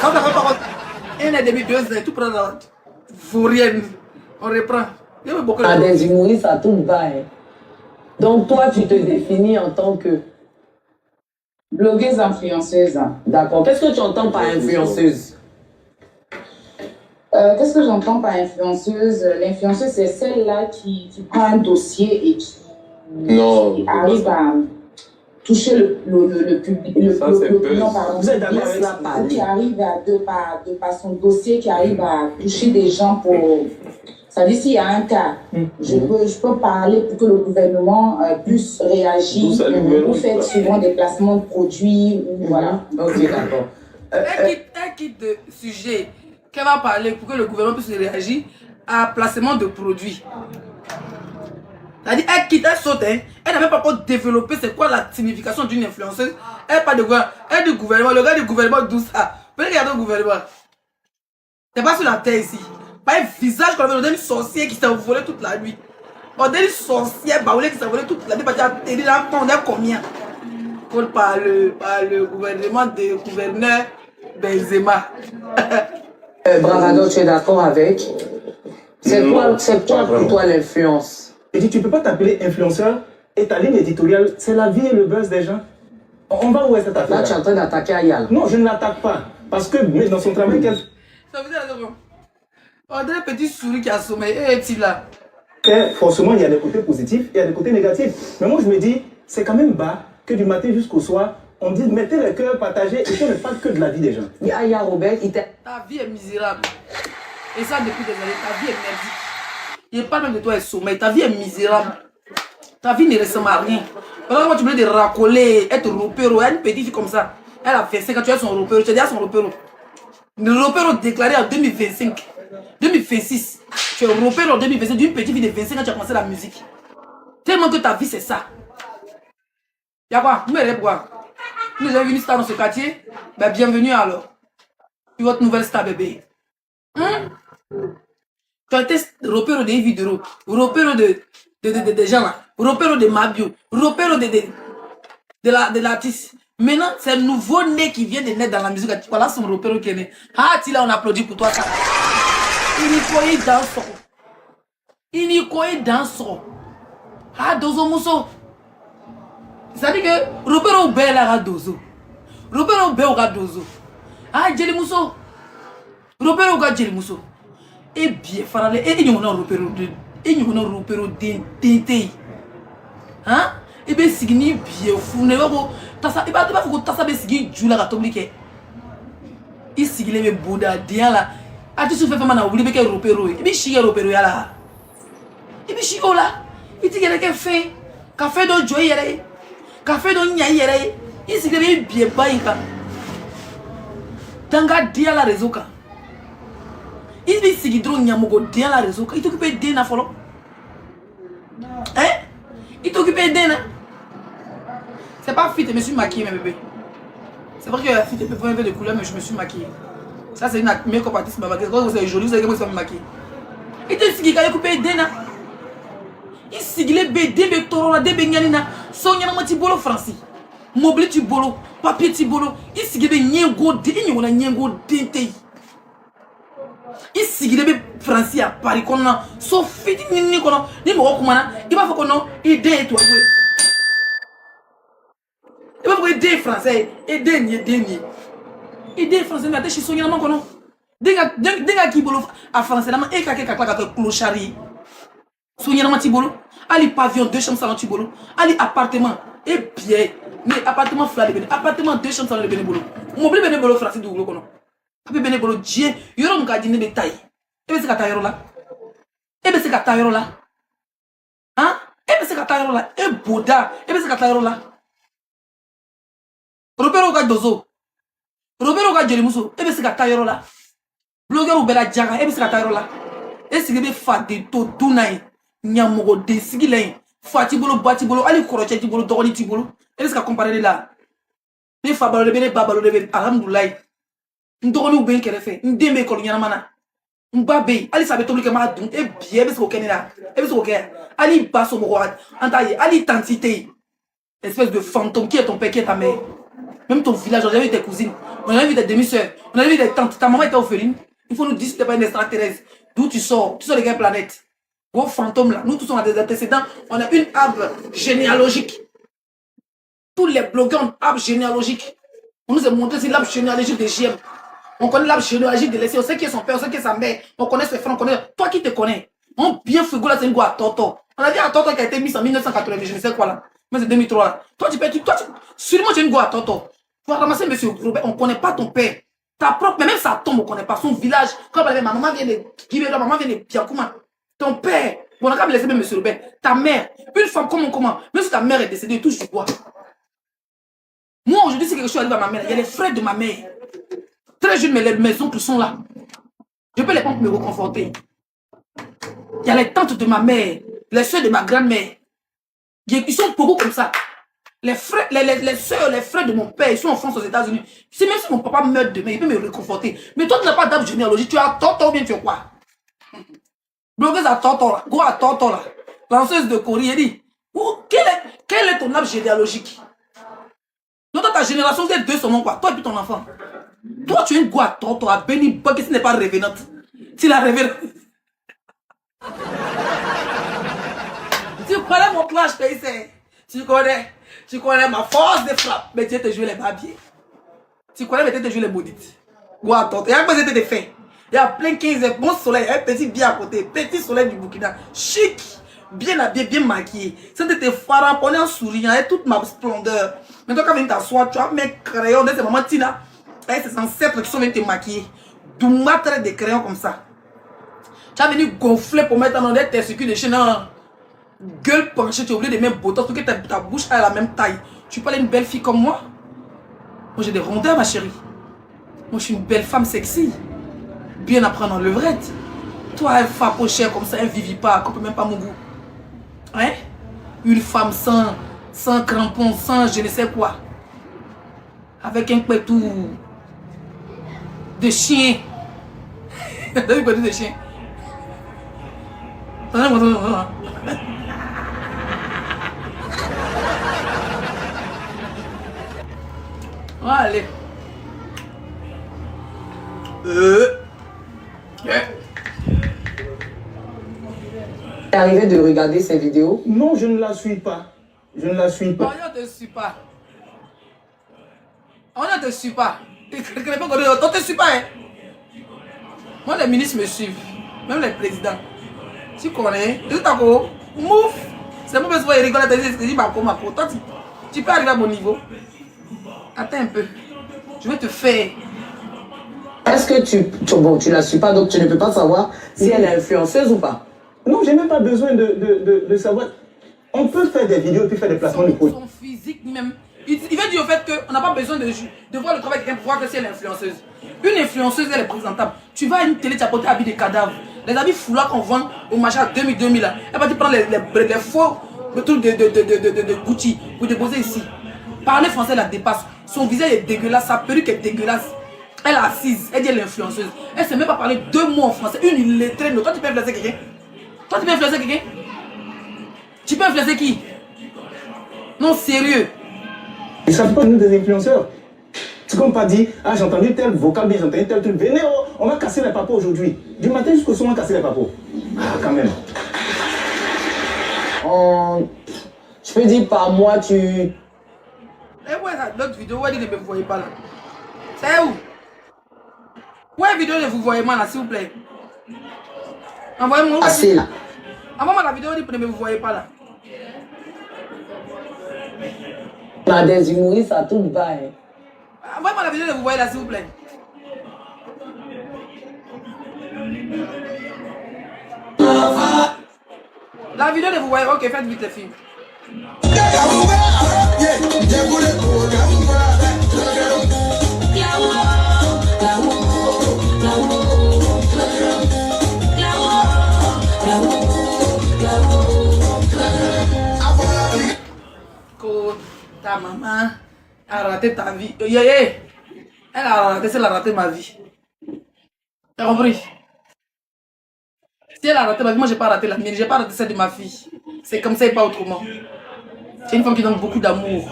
Quand ça fait pas un et demi, 2 ans, tout prend la vaurienne. On reprend. Il y a beaucoup de Des humoristes, ça tout va. Hein. Donc toi, tu te définis en tant que... Blogueuse influenceuse. D'accord. Qu'est-ce que tu entends par influenceuse? Qu'est-ce que j'entends par influenceuse? L'influenceuse, c'est celle-là qui prend un dossier et qui arrive à toucher le public. Vous êtes d'accord avec ça? Qui arrive à, de par son dossier, qui arrive à toucher des gens pour... Ça veut dire s'il y a un cas, je peux parler pour que le gouvernement puisse réagir. Vous faites souvent des placements de produits. Voilà. Ok, d'accord. Un kit de sujet qu'elle va parler pour que le gouvernement puisse réagir à placement de produits. C'est-à-dire, elle quitte, elle saute, hein. Elle n'a même pas encore développé c'est quoi la signification d'une influenceuse. Elle parle de quoi? Elle du gouvernement, le gars du gouvernement d'où ça? Vous regardez le gouvernement. C'est pas sur la terre ici. Pas un visage qu'on avait donné une sorcière qui s'est volée toute la nuit. On a une sorcière baoulée qui s'est volée toute la nuit parce qu'elle a on a combien? Par le gouvernement de gouverneur Benzema. Bravado, tu es d'accord avec? C'est quoi pour toi l'influence? Et tu ne peux pas t'appeler influenceur et ta ligne éditoriale, c'est la vie et le buzz des gens. On va où est cette affaire? Là, tu es en train d'attaquer Ayala. Non, je ne l'attaque pas. Parce que dans son travail, ça veut dire on dirait un petit souris qui a sommeil. Et petit là. Forcément, il y a des côtés positifs et il y a des côtés négatifs. Mais moi, je me dis, c'est quand même bas que du matin jusqu'au soir, on dit mettez le cœur, partagez et qu'on ne parle que de la vie des gens. Aya Robert, ta vie est misérable. Et ça, depuis des années, ta vie est merdique. Il parle même de toi et sommeil. Ta vie est misérable. Ta vie ne ressemble à rien. Alors, moi, tu me dis de racoler, être ropero. Elle une petite fille comme ça. Elle a fait 5 ans, tu as son ropero. Tu as dit à son ropero. Le ropero déclaré en 2025. 2026. Tu es ropero en 2025 d'une petite fille de 25 ans, tu as commencé la musique. Tellement que ta vie, c'est ça. Y'a quoi? Vous m'aidez pourquoi? Nous avons une star dans ce quartier. Ben, bienvenue alors. C'est votre nouvelle star, bébé. Tu as été ropero des vidéos, ropero de gens là, ropero de Mabio, ropero de l'artiste. Maintenant, c'est un nouveau-né qui vient de naître dans la musique. Voilà son ropero qui est né. Ah, tu là, on applaudit pour toi ça. Il y croyait dans son. Il y croyait dans son. Ah, dozo muso. C'est-à-dire que ropero bel à dozo. Ropero bel à dozo. Ah, Jelly Muso. Ropero ga Jelly Muso. Et bien, farale, et il y a un ropero de. Et il y a un ropero de. Hein? Et bien, c'est bien fou. Ne va pas. Il va faut que ça be sigi jula ka toblike. Il sigi le boda dia la. Ati su fefa mana obli be ke ropero. Et bien, chier ropero ya la. Et bien, chier là. Il dit que fait. Café do joy yere. Café do nya yere. Il sigi le bien baïka. Tanga dia la rezoka. Il dit Sigidro Nyamogo Dien la réseau. Il t'occupe d'Ena follow. Hein? Il t'occupe d'Ena. C'est pas fit, je me suis maquillée, mes bébés. C'est vrai que la fit peut faire un peu de couleur, mais je me suis maquillée. Ça, c'est une make-up artiste. Quand vous êtes jolie, vous savez comment ça me maquille. Il te dit qu'il a coupé d'Ena. Il sigilé BD, Betorola, Debenyanina. Sonia Matibolo, Francis. Mobile Tibolo, papier Tibolo. Il sigilé Nyengo de Nyengo de. Il sigilé Francis à Paris. Sophie, ni il va faire qu'on a aidé toi. Il va faire aider français, aider français, mais chez Sonia Maman. Denga qui bolo à français, là, et kaka clochari. Sonia Matibolo, Ali pavillon, 2 chambres salon Tibolo, Ali appartement, et bien, mais appartement flat de appartement 2 chambres salon de Benebolo. Mobile Benebolo français du gros. Papi Benebolo, Dieu, Yorom Gadine de taille. Et bien c'est Katayoro là. Et bien c'est Katayoro là. Hein? Et bien c'est Katayoro là. Et Bouddha, et bien c'est Katayoro là. Robert Gadozo, Robert Gadjelimuso, et bien c'est Katayoro là. Blogueur ou Bella Diaga, et bien c'est Katayoro là. Et c'est que Fadi to Dunaï, Nyamogo de Sigilin, Fatibolo, Batibolo, Ali Koroche Tibolo, Doroni Tibolo, et c'est qu'à comparer là. Les Fabalo de Bene, Babalo de Bene, Alhamdoulaye. Ndoroni ou bien qu'elle fait, Ndembe Kolonianamana. Mbabe, Ali sabe tout le monde, et bien, c'est au Canada, et c'est au Canada. Ali Basso Moroad, Antaye, Ali Tantité. Espèce de fantôme, qui est ton père, qui est ta mère. Même ton village, on a vu tes cousines, on a vu tes demi-sœurs, on a vu tes tantes, ta maman était orpheline. Il faut nous dire si tu n'es pas une extraterrestre. D'où tu sors de quelle planète? Gros fantôme là, nous tous on a des antécédents, on a une arbre généalogique. Tous les blogueurs ont un arbre généalogique. On nous a montré c'est l'arbre généalogique de JM. On connaît l'arbre généalogique de l'essai, on sait qui est son père, on sait qui est sa mère, on connaît ses frères, on connaît. Toi qui te connais, on bien frigo là, c'est une go à Toto. On a dit à Toto qui a été mis en 1980, je ne sais quoi là. Mais c'est 2003 là. Toi sûrement tu es une go à Toto. Tu vas ramasser monsieur Robert, on ne connaît pas ton père. Ta propre, mais même sa tombe, on ne connaît pas son village. Quand ma maman vient de Guibéra, maman vient de Biakouma. Ton père, on a qu'à me laisser même monsieur Robert. Ta mère, une femme comment, même si ta mère est décédée, touche du bois. Moi aujourd'hui, c'est quelque chose qui arrive à ma mère. Il y a les frères de ma mère. Très jeunes, mais les oncles sont là. Je peux les prendre pour me reconforter. Il y a les tantes de ma mère, les soeurs de ma grand-mère. Ils sont beaucoup comme ça. Les frères, les soeurs, les frères de mon père, ils sont en France, aux États-Unis. C'est même si mon papa meurt demain, il peut me réconforter. Mais toi, tu n'as pas d'arbre généalogique. Tu as Toto ou bien tu es quoi? Blogueuse à Toto là, go à Toto là. Lanceuse de Corée, elle dit, quel est ton arbre généalogique? Donc, dans ta génération, vous êtes deux seulement quoi? Toi et puis ton enfant. Toi, tu es une go à Toto, à Benny Bog, qui n'est pas révénante. Tu la révèles. Tu connais mon clash, tu connais ma force de frappe, mais tu te joues les babiers. Tu connais, mais tu te joues les maudites. Go à Toto. Il y a quoi c'était de fait? Il y a plein 15 bon soleil, un petit bien à côté, petit soleil du Burkina, chic, bien habillé, bien maquillé. C'était tes pharaons, en souriant, et toute ma splendeur. Mais toi, quand tu viens t'asseoir, tu as mes crayons de ces mamans Tina, et ces ancêtres qui sont venus te maquiller. Du matériel des crayons comme ça. Tu as venu gonfler pour mettre dans tes circuits de chaîne, gueule penchée, tu as oublié de mettre botox, pour que ta bouche ait la même taille. Tu parles d'une belle fille comme moi? Moi, j'ai des rondeurs, ma chérie. Moi, je suis une belle femme sexy. Bien à prendre en levrette. Toi, un fapochère comme ça, un vivipare, qu'on peut même pas mon goût. Hein? Une femme sans crampons, sans je ne sais quoi. Avec un pétou de chien. T'as vu pétou de chien? Allez. T'es arrivé de regarder ces vidéos? Non, je ne la suis pas. Je ne la suis pas. On ne te suit pas. On ne te suit pas. On ne te suit pas, hein. Moi, les ministres me suivent. Même les présidents. Tu connais? Mouf. C'est moi qui vais rigoler. Tu dis, toi, tu peux arriver à mon niveau. Attends un peu. Je vais te faire. Est-ce que tu la suis pas, donc tu ne peux pas savoir si elle est influenceuse ou pas? Non, j'ai même pas besoin de savoir. On peut faire des vidéos puis faire des placements de produits. Son physique même. Il veut dire au fait qu'on n'a pas besoin de voir le travail de quelqu'un pour voir que si elle est influenceuse. Une influenceuse, elle est présentable. Tu vas à une télé, tu as porté habits de cadavres. Les habits foulards qu'on vend au marché à 2000 là. Elle va te prendre les faux trucs de Gucci pour déposer ici. Parler français la dépasse. Son visage est dégueulasse, sa perruque est dégueulasse. Elle est assise, elle dit l'influenceuse. Elle ne sait même pas parler 2 mots en français. Une illettrée. Toi, tu peux influencer quelqu'un? Toi, tu peux influencer quelqu'un? Tu peux influencer qui? Non, sérieux. Ils ne savent pas nous des influenceurs. C'est comme pas dit, ah j'ai entendu tel vocal, bien j'ai entendu tel truc. Venez, oh, on va casser les papos aujourd'hui. Du matin jusqu'au soir, on va casser les papos. Ah, quand même. Je peux dire par mois, tu... Eh ouais, l'autre vidéo, elle dit ne me voyez pas là. C'est où? Ouais, vidéo ne vous voyez pas là, s'il vous plaît. Envoyez-moi. Assez là. Envoyez-moi la vidéo, elle dit ne me voyez pas là. On a des humoristes à tout bas. Hein. Envoyez-moi la vidéo, ne vous voyez là, s'il vous plaît. La vidéo, ne vous voyez. Ok, faites vite les filles. Ta maman a raté ta vie. Elle a raté, elle a raté ma vie. T'as compris? Si elle a raté ma vie, moi j'ai pas raté la mienne, j'ai pas raté celle de ma fille. C'est comme ça et pas autrement. C'est une femme qui donne beaucoup d'amour.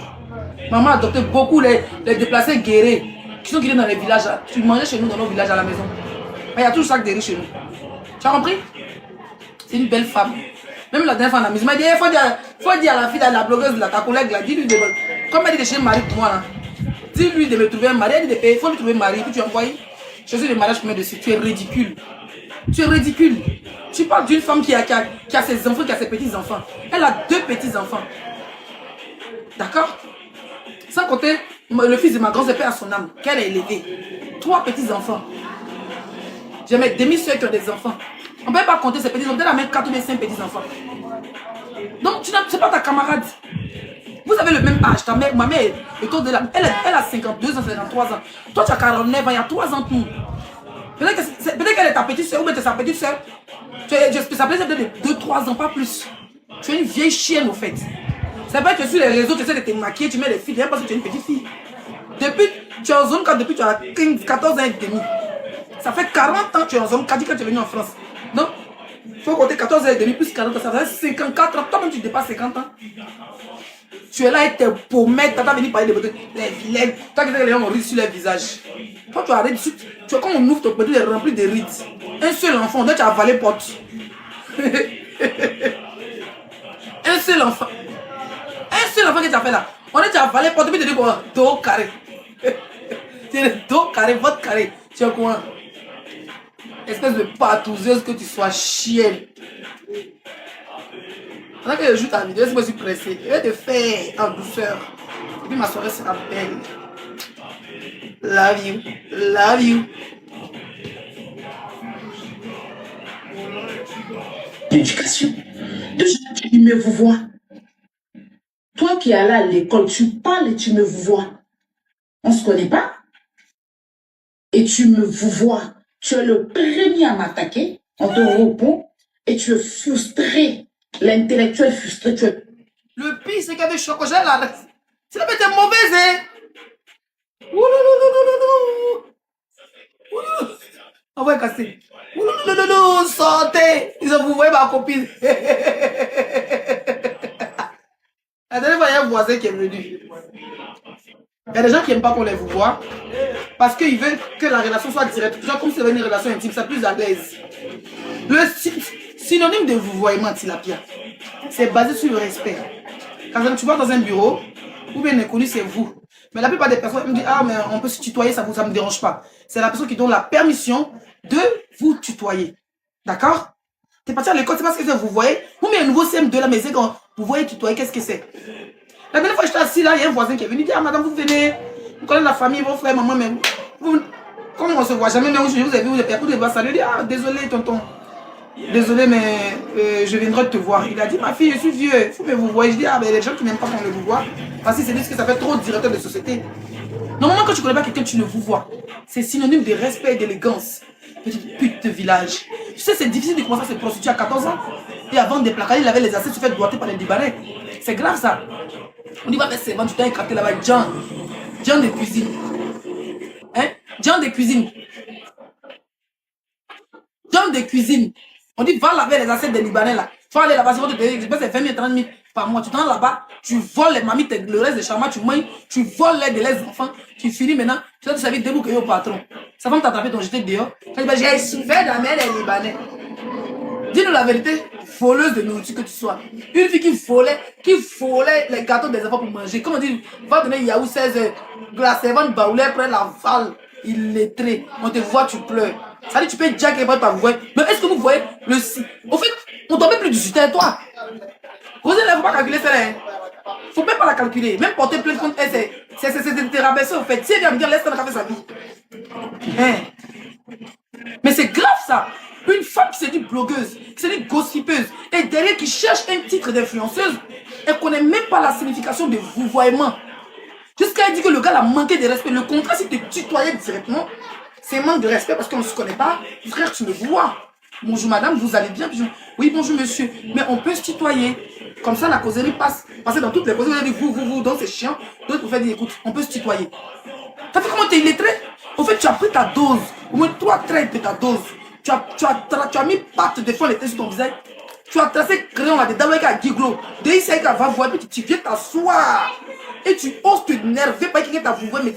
Maman a adopté beaucoup les déplacés guéris qui sont guéris dans les villages. Tu mangeais chez nous dans nos villages à la maison. Il y a toujours ça de riz chez nous. Tu as compris? C'est une belle femme. Même la dernière fois, elle m'a dit, il faut dire à la fille, à la blogueuse, ta collègue, là, dis-lui de... Comme elle dit de chez un mari pour moi, là. Dis-lui de me trouver un mari, elle dit de payer, il faut lui trouver un mari, puis tu envoies. Je suis le mariage pour me dessus, tu es ridicule. Tu es ridicule. Tu parles d'une femme qui a ses enfants, qui a ses petits-enfants. Elle a 2 petits-enfants. D'accord? Sans compter le fils de ma grand-sœur à son âme, qu'elle a élevé. 3 petits-enfants. J'ai mes demi-sœurs qui ont des enfants. On ne peut pas compter ses petits-enfants. Elle a même 4 ou 5 petits-enfants. Donc, tu n'es pas ta camarade. Vous avez le même âge. Ta mère, ma mère, autour de elle a 52 ans, 53 ans. Toi, tu as 49 ans, il y a 3 ans de nous. Peut-être qu'elle est ta petite soeur ou bien sa petite soeur. Ça peut être de 2-3 ans, pas plus. Tu es une vieille chienne, au fait. C'est vrai que sur les réseaux, tu essaies de te maquiller, tu mets des filles, parce que tu es une petite fille. Depuis, tu es en zone 4, depuis tu as 14 ans et demi. Ça fait 40 ans que tu es en zone 4 quand tu es venu en France. Donc, il faut compter 14 ans et demi plus 40 ans, ça fait 54 ans. Toi-même, tu dépasses 50 ans. Tu es là et t'es pommettes, t'as venu parler de beauté. Les vilaines, toi qui sais que les gens ont ri sur leur visage. Toi, tu arrêtes dessus. Tu vois, quand on ouvre ton petit, il est rempli de rides. Un seul enfant, donc tu as avalé porte. Un seul enfant. Un seul enfant que tu as fait là. On est, tu as avalé porte, puis tu dis quoi? Dos carré. Tu es dos carré, votre carré. Tu es quoi? Espèce de patouzeuse que tu sois chienne. Pendant que je joue ta vidéo, je suis pressé. Je vais te faire en douceur. Et puis ma soirée sera belle. Love you. Love you. L'éducation. Déjà, tu me vois. Toi qui es allé à l'école, tu parles et tu me vois. On ne se connaît pas. Et tu me vois. Tu es le premier à m'attaquer. On te répond et tu es frustré. L'intellectuel frustré, tu es... Le pire, c'est qu'avec Chocolat, là, c'est la bête est mauvaise, hein. On va casser. Sortez. Ils ont vous voyez ma copine. La dernière fois, il y a un voisin qui est venu. Il y a des gens qui n'aiment pas qu'on les vous voit parce qu'ils veulent que la relation soit directe. Genre comme si c'était une relation intime, c'est plus à l'aise. Le synonyme de vouvoiement, tilapia, c'est basé sur le respect. Quand tu vas dans un bureau, ou bien inconnu, c'est vous. Mais la plupart des personnes me disent, ah, mais on peut se tutoyer, ça ne me dérange pas. C'est la personne qui donne la permission de vous tutoyer. D'accord? Tu es parti à l'école, c'est parce que vous voyez. Vous mettez un nouveau CM2 là, mais c'est quand vous voyez tutoyer, qu'est-ce que c'est? La dernière fois, j'étais assis là, il y a un voisin qui est venu dire, ah, madame, vous venez, vous connaissez la famille, vos frères, maman, mais vous, comme on ne se voit jamais, mais je vous ai vu, vous avez pas saluer, dire, ah, désolé, tonton. Désolé, mais je viendrai te voir. Il a dit, ma fille, je suis vieux, mais vous voyez. Je dis, ah, mais les gens qui n'aiment pas qu'on le vous voit, parce qu'ils se disent que ça fait trop directeur de société. Normalement, quand tu ne connais pas quelqu'un, tu le vous vois. C'est synonyme de respect et d'élégance. Petite pute de village. Tu sais, c'est difficile de commencer à se prostituer à 14 ans. Et avant de placards, il avait les assiettes se fait doigter par les Libanais. C'est grave ça. On dit, va faire servant, tu t'as écarté là-bas. Jean de cuisine. Hein? Jean de cuisine. Jean de cuisine. On dit, va laver les assiettes des Libanais là. Faut aller là-bas, c'est c'est 20 000, 30 000 par mois. Tu t'en là-bas, tu voles les mamies, le reste des chamas, tu manges, tu voles les de les enfants, tu finis maintenant, tu dois te servir debout que au patron. Ça va me t'attraper, ton jeté dehors. J'ai souffert d'amener les Libanais. Dis-nous la vérité, voleuse de nourriture que tu sois. Une fille qui volait les gâteaux des enfants pour manger. Comme on dit, va donner Yahoo 16 heures. La servante baoulait près la valle, illettré. On te voit, tu pleures. Ça dit, tu peux jack et pas ta voix. Mais est-ce que vous voyez le si? Au fait, on t'en met plus du soutien, toi. Vous ne faut pas calculer ça, hein. Faut même pas la calculer. Même porter plainte contre elle, c'est rabaisser au fait. Si elle vient me dire, laisse-la faire sa vie. Hein? Mais c'est grave ça. Une femme qui se dit blogueuse, qui se dit gossipeuse, et derrière qui cherche un titre d'influenceuse, elle ne connaît même pas la signification de vouvoiement. Jusqu'à elle dit que le gars a manqué de respect. Le contrat, c'est de tutoyer directement. C'est un manque de respect parce qu'on ne se connaît pas. Frère, tu me vois. Bonjour madame, vous allez bien? Oui, bonjour monsieur. Mais on peut se tutoyer. Comme ça, la causerie passe. Parce que dans toutes les causeries, on a dit vous, donc c'est chiant. D'autres pour faire dire, écoute, on peut se tutoyer. T'as vu comment t'es illettré? Au fait, tu as pris ta dose. Au moins 3 traits de ta dose. Tu as mis patte de fond les têtes sur ton visage. Tu as tracé crayon là-dedans avec un gigolo. Dès ici, va voir, puis tu viens t'asseoir. Et tu oses te nerver, pas qu'il t'a voué, mais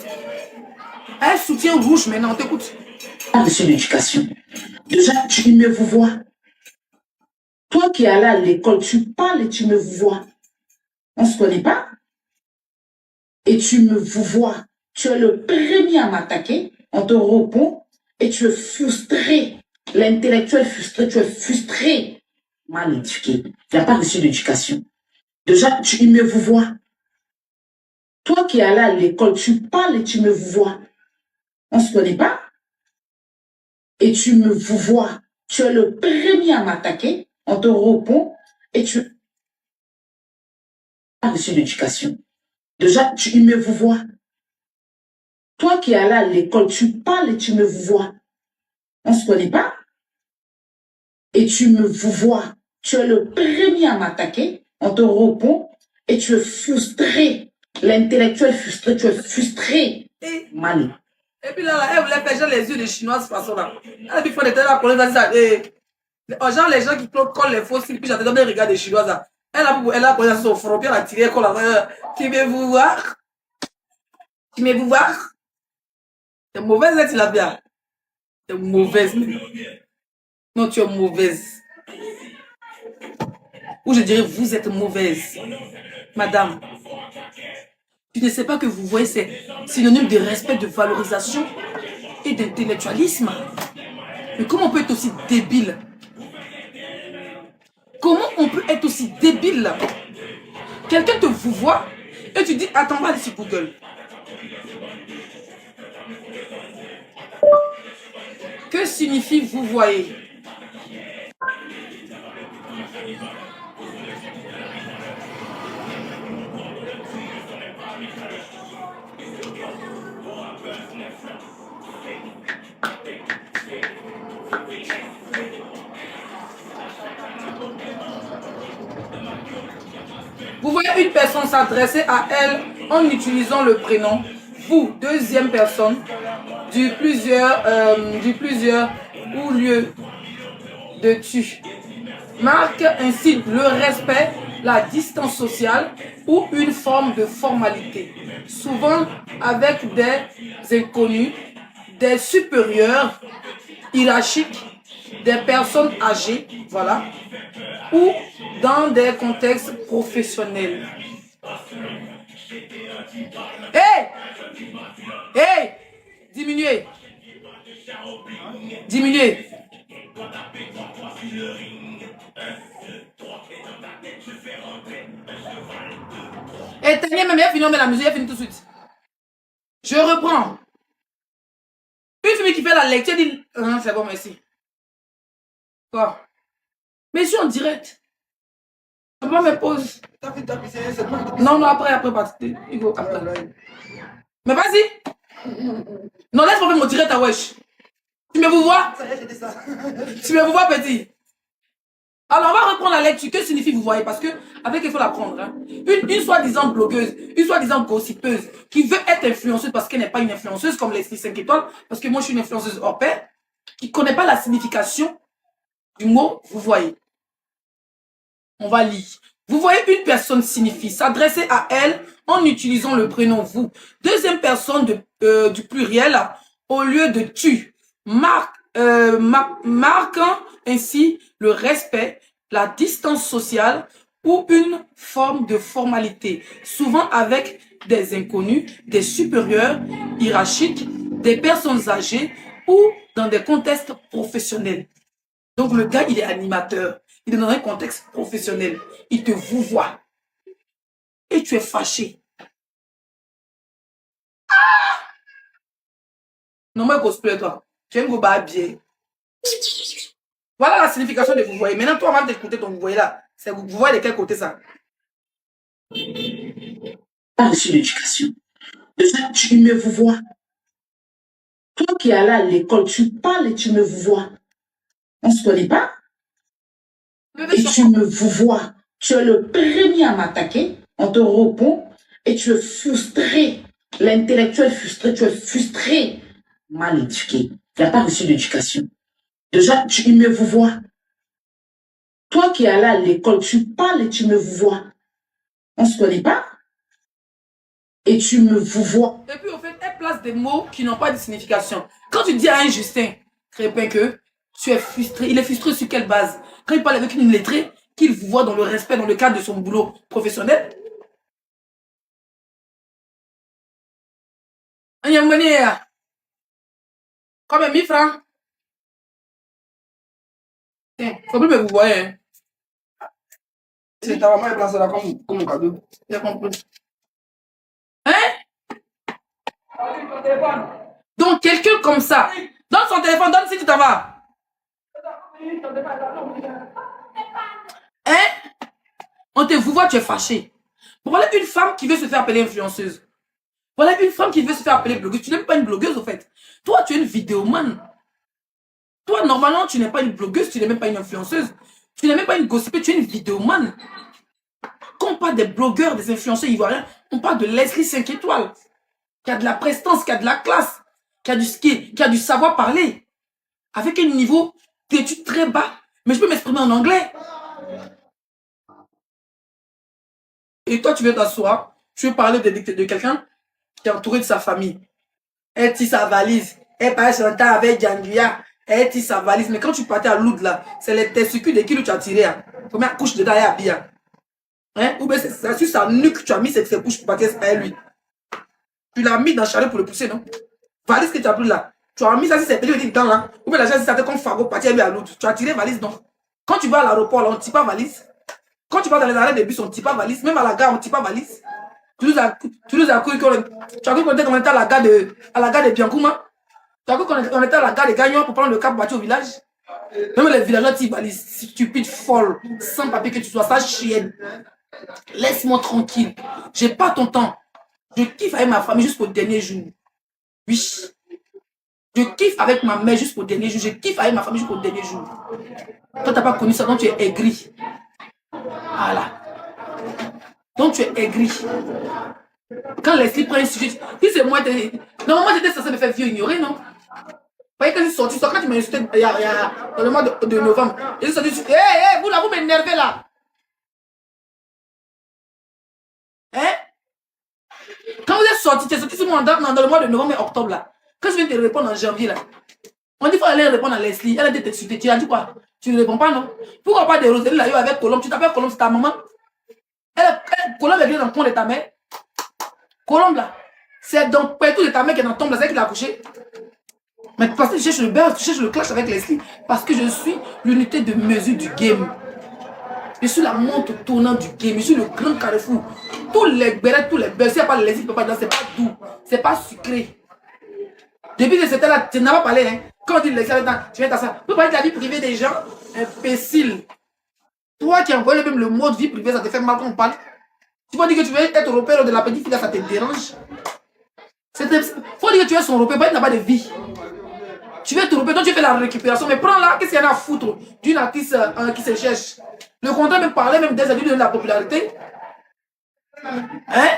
un soutien rouge maintenant, on t'écoute. Monsieur l'éducation, déjà tu me vois. Toi qui es allé à l'école, tu parles et tu me vois. On ne se connaît pas? Et tu me vois. Tu es le premier à m'attaquer. On te répond et tu es frustré. L'intellectuel frustré, tu es frustré. Mal éduqué. Il n'y a pas reçu d'éducation. Déjà, tu me vois. Toi qui es allé à l'école, tu parles et tu me vois. On ne se connaît pas? Et tu me vois. Tu es le premier à m'attaquer. On te répond et tu pas reçu d'éducation. Déjà, tu me vois. Toi qui es allé à l'école, tu parles et tu me vois. On ne se connaît pas? Et tu me vois. Tu es le premier à m'attaquer. On te répond et tu es frustré. L'intellectuel frustré, tu es frustré. Mal. Et puis là, elle voulait faire genre les yeux des Chinoises façon là. Elle a dit qu'il était là pour les ça. Genre les gens qui collent les faux cils, puis j'attends des regards des Chinoises là. Elle a collé son front, puis elle a tiré comme là. Tu veux vous voir? Tu veux vous voir? T'es mauvaise, là, tu l'as bien. T'es mauvaise. Non, tu es mauvaise. Ou je dirais, vous êtes mauvaise. Madame. Tu ne sais pas que vous voyez, c'est synonyme de respect, de valorisation et d'intellectualisme. Mais comment on peut être aussi débile? Comment on peut être aussi débile? Quelqu'un te vous voit et tu dis, attends, on va aller sur Google. Que signifie vous voyez? Vous voyez une personne s'adresser à elle en utilisant le prénom vous, deuxième personne, du plusieurs ou lieu de tu. Marque ainsi le respect, la distance sociale ou une forme de formalité. Souvent avec des inconnus, des supérieurs hiérarchiques, des personnes âgées, voilà, ou dans des contextes professionnels. Hey! Hey! Diminuez! Diminuez! Éteignez même, elle finit, on met la musique, elle finit tout de suite. Je reprends. Une fille qui fait la lecture dit, c'est bon, merci. Quoi? Mais je suis en direct. Je vais me pose. Non, après, après. Mais vas-y. Non, laisse-moi me tirer ta wesh. Tu me vous vois? Tu me vous vois, petit? Alors, on va reprendre la lecture. Que signifie vous voyez? Parce que, avec, il faut l'apprendre. Hein. Une soi-disant blogueuse, une soi-disant gossipeuse, qui veut être influenceuse parce qu'elle n'est pas une influenceuse comme les 5 étoiles, parce que moi, je suis une influenceuse hors pair, qui ne connaît pas la signification du mot vous voyez. On va lire. Vous voyez, une personne signifie s'adresser à elle en utilisant le prénom vous. Deuxième personne du pluriel au lieu de tu. Marquant ainsi le respect, la distance sociale ou une forme de formalité, souvent avec des inconnus, des supérieurs hiérarchiques, des personnes âgées ou dans des contextes professionnels. Donc le gars, il est animateur, il est dans un contexte professionnel, il te vous voit et tu es fâché. Ah! Non, moi, cosplay, toi. Tu aimes go bien. Voilà la signification de vous voyez. Maintenant, toi, avant d'écouter ton vous voyez là, c'est vous voyez de quel côté ça? Pas reçu l'éducation. Déjà, tu me vous vois. Toi qui es allé à l'école, tu parles et tu me vous vois. On ne se connaît pas? Et tu me vous vois. Tu es le premier à m'attaquer. On te répond et tu es frustré. L'intellectuel frustré, tu es frustré. Mal éduqué. Tu n'as pas reçu l'éducation. Déjà, tu me vous vois. Toi qui es allé à l'école, tu parles et tu me vous vois. On ne se connaît pas? Et tu me vous vois. Et puis, au fait, elle place des mots qui n'ont pas de signification. Quand tu dis à un Justin Crépin que tu es frustré, il est frustré sur quelle base? Quand il parle avec une lettrée, qu'il vous voit dans le respect, dans le cadre de son boulot professionnel. Il y a un monnaie, comme 1000 francs. Faut plus me vous voyez. Hein. C'est ta maman est placée là comme cadeau. J'ai compris. Hein? Donc, quelqu'un comme ça, donne son téléphone, donne si tu t'en vas. Hein? On te vous voit, tu es fâché. Bon, voilà une femme qui veut se faire appeler influenceuse. Voilà une femme qui veut se faire appeler blogueuse. Tu n'es pas une blogueuse, au fait. Toi, tu es une vidéoman. Toi, normalement, tu n'es pas une blogueuse, tu n'es même pas une influenceuse. Tu n'es même pas une gossipeuse, tu es une vidéoman. Quand on parle des blogueurs, des influenceurs ivoiriens, on parle de Leslie 5 étoiles. Qui a de la prestance, qui a de la classe, qui a du savoir parler. Avec un niveau d'études très bas. Mais je peux m'exprimer en anglais. Et toi, tu veux t'asseoir, tu veux parler de quelqu'un qui est entouré de sa famille. Elle tire sa valise. Elle parle son temps avec Djanguia. Elle tire sa valise. Mais quand tu partais à Loud, là, c'est les testicules de qui tu as tiré. Hein. Combien de couches dedans elle a bien? Hein? Ou bien c'est sur sa nuque tu as mis ses couches pour partir à lui. Tu l'as mis dans le chalet pour le pousser, non? Valise que tu as pris là. Tu as mis ça sur ses petits dedans là. Ou bien la chose, ça fait comme Fago partir à Loud. Tu as tiré valise, non? Quand tu vas à l'aéroport, là, on ne tire pas valise. Quand tu vas dans les arrêts de bus, on ne tire pas valise. Même à la gare, on ne tire pas valise. Tu nous as cru qu'on était à la gare de Biancouma. Tu as cru qu'on était à la gare de Gagnon pour prendre le cap bâti au village. Même les villageois tirent valise. Stupide, folle, sans papier que tu sois, ça chienne. Laisse-moi tranquille. J'ai pas ton temps. Je kiffe avec ma famille jusqu'au dernier jour. Oui. Je kiffe avec ma mère jusqu'au dernier jour. Je kiffe avec ma famille jusqu'au dernier jour. Toi, tu n'as pas connu ça, donc tu es aigri. Voilà. Donc tu es aigri. Quand Leslie prend un sujet, si c'est moi, normalement j'étais censé me faire vieux ignorer, non? Vous voyez quand je suis sorti, quand tu m'as insulté dans le mois de novembre, je suis sorti, hé, vous là, vous m'énervez là. Hein? Quand vous êtes sorti, tu es sorti sur moi dans le mois de novembre et octobre là. Quand je viens te répondre en janvier là, on dit qu'il faut aller répondre à Leslie, elle a été t'insulter, tu as dit quoi? Tu ne réponds pas, non? Pourquoi pas de Rosalie là, avec Colombe? Tu t'appelles Colombe, c'est ta maman? Colombe est bien dans le pont de ta mère. Colombe là, c'est dans le tout de ta mère qui est dans ton tombe là, c'est qui l'a accouché. Mais parce que tu cherches le beurre, tu cherches le clash avec Leslie. Parce que je suis l'unité de mesure du game. Je suis la montre tournante du game. Je suis le grand carrefour. Tous les beurres, tous les beurres, s'il n'y a pas de Leslie, c'est pas doux. C'est pas sucré. Depuis que c'était là, tu n'as pas parlé. Hein. Quand on dit Leslie, tu viens t'asseoir. Tu peux parler de la vie privée des gens. Imbécile. Toi qui envoies même le mot de vie privée, ça te fait mal quand on parle. Tu vas dire que tu veux être au repère de la petite fille, ça te dérange. Faut dire que tu es son repère, il n'a pas de vie. Tu veux te repérer, toi tu fais la récupération, mais prends là, qu'est-ce qu'il y en a à foutre d'une artiste qui se cherche. Le contrat même parler même des adultes de la popularité. Hein?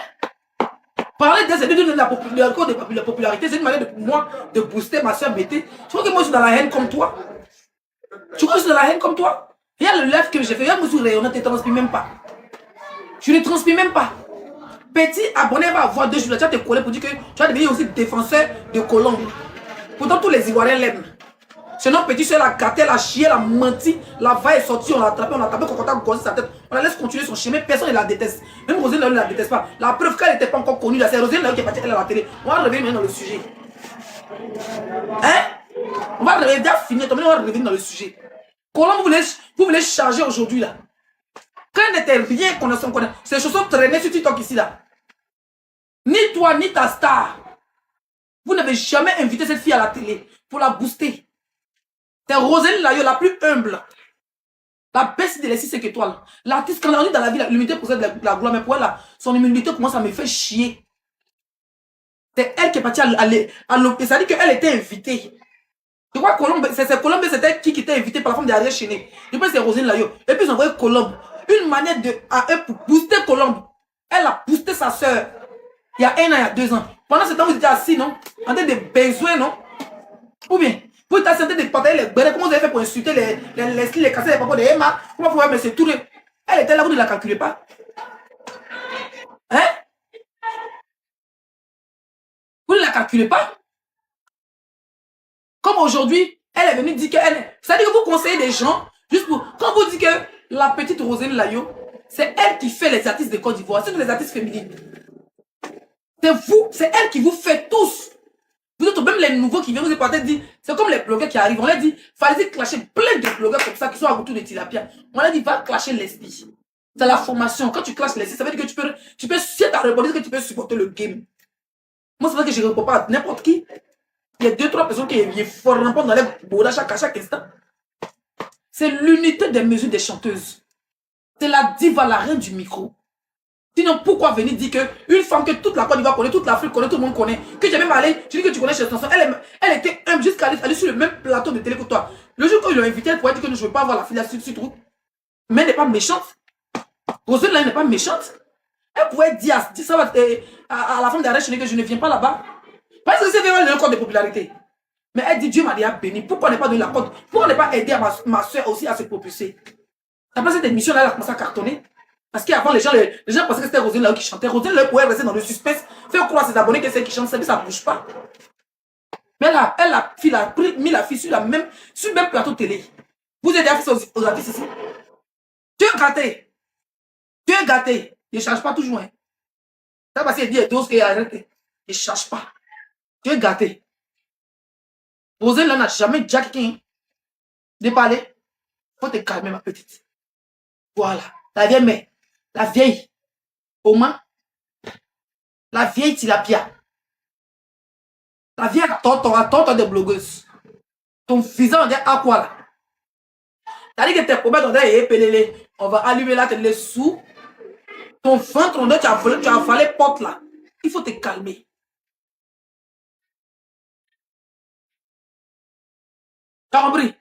Parler des adultes de la popularité, c'est une manière de moi de booster ma soeur BT. Tu crois que moi je suis dans la haine comme toi? Tu crois que je suis dans la haine comme toi? Regarde le live que j'ai fait, regarde moi sur rayonnant, tu ne transmets même pas. Je ne transmets même pas. Petit abonné va avoir 2 jours, tu vas te coller pour dire que tu vas devenir aussi défenseur de Colombe. Pourtant, tous les Ivoiriens l'aiment. Sinon, petit, c'est la gâté, la chier, la menti, la va est sortie, on l'a attrapé, quand on a gossé sa tête, on la laisse continuer son chemin, personne ne la déteste. Même Rosine ne la déteste pas. La preuve qu'elle n'était pas encore connue, c'est Rosine qui est partie à la télé. On va revenir maintenant dans le sujet. Hein? On va revenir, déjà fini, on va revenir dans le sujet. Comment vous voulez charger aujourd'hui là? Quand elle n'était rien connaissant, ces chaussons traînaient sur TikTok ici là. Ni toi, ni ta star. Vous n'avez jamais invité cette fille à la télé pour la booster. C'est Roselyne Layo, la plus humble. La baisse de les 6 étoiles. L'artiste, quand on est dans la vie, l'humilité possède la gloire. Mais pour elle, là, son humilité commence à me faire chier. C'est elle qui est partie à l'hôpital. Ça dit qu'elle était invitée. Je crois que Colombe, c'est Colombe, c'était qui était invité par la femme d'Ariel Chéné. Je pense que c'est Roselyne Layo. Et puis ils ont envoyé Colombe. Une manière pour booster Colombe. Elle a boosté sa soeur. Il y a 1 an, il y a 2 ans. Pendant ce temps, vous étiez assis, non? En train de besoin, non? Ou bien, vous étiez assis en train de partager les bérets. Comment vous avez fait pour insulter les casser les papas de Emma? Comment vous pouvez me se tourner? Elle était là, vous ne la calculez pas. Hein? Vous ne la calculez pas? Comme aujourd'hui, elle est venue dire qu'elle... C'est-à-dire que vous conseillez des gens, juste pour... Quand vous dites que la petite Roselyne Layo, c'est elle qui fait les artistes de Côte d'Ivoire, c'est les artistes féminines. C'est vous, c'est elle qui vous fait tous. Vous êtes même les nouveaux qui viennent, vous êtes peut-être dire, c'est comme les blogueurs qui arrivent. On leur dit, fallait clasher plein de blogueurs comme ça qui sont à retour de Tilapia. On leur dit, va clasher l'esprit. C'est la formation. Quand tu clashes l'esprit, ça veut dire que tu peux, si tu as répondu, que tu peux supporter le game. Moi, c'est vrai que je ne réponds pas à n'importe qui. Il y a 2-3 personnes qui font répondre dans les bourdes à chaque instant. C'est l'unité des mesures des chanteuses. C'est la diva, la reine du micro. Sinon, pourquoi venir dire qu'une femme que toute la Côte d'Ivoire connaît, toute l'Afrique connaît, tout le monde connaît, que j'ai même allé, tu dis que tu connais chez Sanson, elle était humble jusqu'à aller sur le même plateau de télé que toi. Le jour où ils l'ont invité, elle pourrait dire que je ne veux pas avoir la fille sur route. Mais elle n'est pas méchante. Roselyne, là, elle n'est pas méchante. Elle pourrait dire ça à la femme d'Arèche que je ne viens pas là-bas. Parce que c'est vraiment le code de popularité. Mais elle dit, Dieu m'a déjà béni. Pourquoi on n'est pas donné la code? Pourquoi on n'est pas aidé à ma soeur aussi à se propulser? Après cette émission-là, elle a commencé à cartonner. Parce qu'avant, les gens pensaient que c'était Roselyne Layo qui chantait. Roselyne Layo pouvait rester dans le suspense, faire croire à ses abonnés que c'est elle qui chante, ça ne bouge pas. Mais elle a mis la fille sur le même plateau télé. Vous êtes affiché aux artistes ici. Tu es gâté. Tu es gâté. Ne change pas toujours. Hein. Ça va se dire dose et arrête. Ne change pas. Tu es gâté. Roselyne Layo n'a jamais déjà quelqu'un de parler. Faut te calmer, ma petite. Voilà. La vieille mère. La vieille Oma, la vieille Tilapia, la vieille tonton des blogueuses. Ton visage, on dit à quoi là? C'est-à-dire que tes problèmes, on dit on va allumer la télé sous. Ton ventre, on dit tu as avalé porte là. Il faut te calmer. Tu as compris?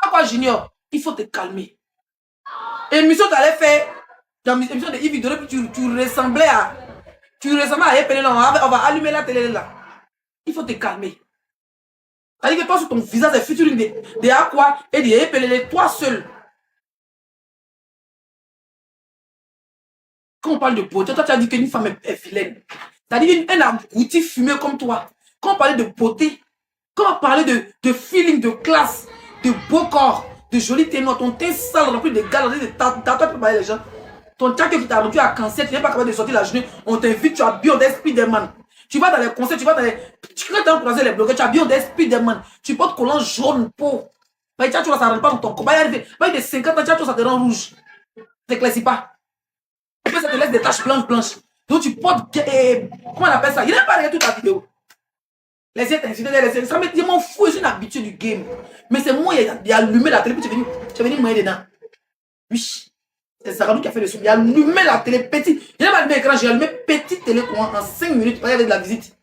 À quoi Junior? Il faut te calmer. Émission tu allais faire dans l'émission de Yves Vidoré, puis tu ressemblais à Epele, on va allumer la télé là. Il faut te calmer. C'est-à-dire que toi sur ton visage est featuring de Aqua et de Epele, toi seul. Quand on parle de beauté, toi tu as dit qu'une femme est vilaine. C'est-à-dire qu'elle a goûté fumé comme toi. Quand on parlait de beauté, quand on parlait de feeling, de classe, de beau corps, de jolis ténors, ton teint sale rempli de galanterie, de tatouages pour parler les gens. Ton tchak qui t'a rendu à cancer, tu n'es pas capable de sortir la journée, on t'invite, tu as bien des Spiderman. Tu vas dans les concerts, tu vas dans les... Quand tu as croisé les blogueurs, tu as bien des Spiderman. Tu portes collant jaune, peau. Mais tu vois, ça ne rentre pas dans ton corps. Il y a des 50 ans, ça te rend rouge. Ça ne t'éclaircit pas. Et puis ça te laisse des taches blanches. Donc tu portes... comment on appelle ça? Il n'a pas regardé toute la vidéo. Les yeux t'insultent, ça me dit, mon fou, je suis une habitude du game. Mais c'est moi qui ai allumé la télé, puis tu es venu moyen dedans. Oui. C'est Zaradou qui a fait le son. Il a allumé la télé petite. Il n'a pas allumé l'écran, j'ai allumé petite télé en 5 minutes. Regardez de la visite.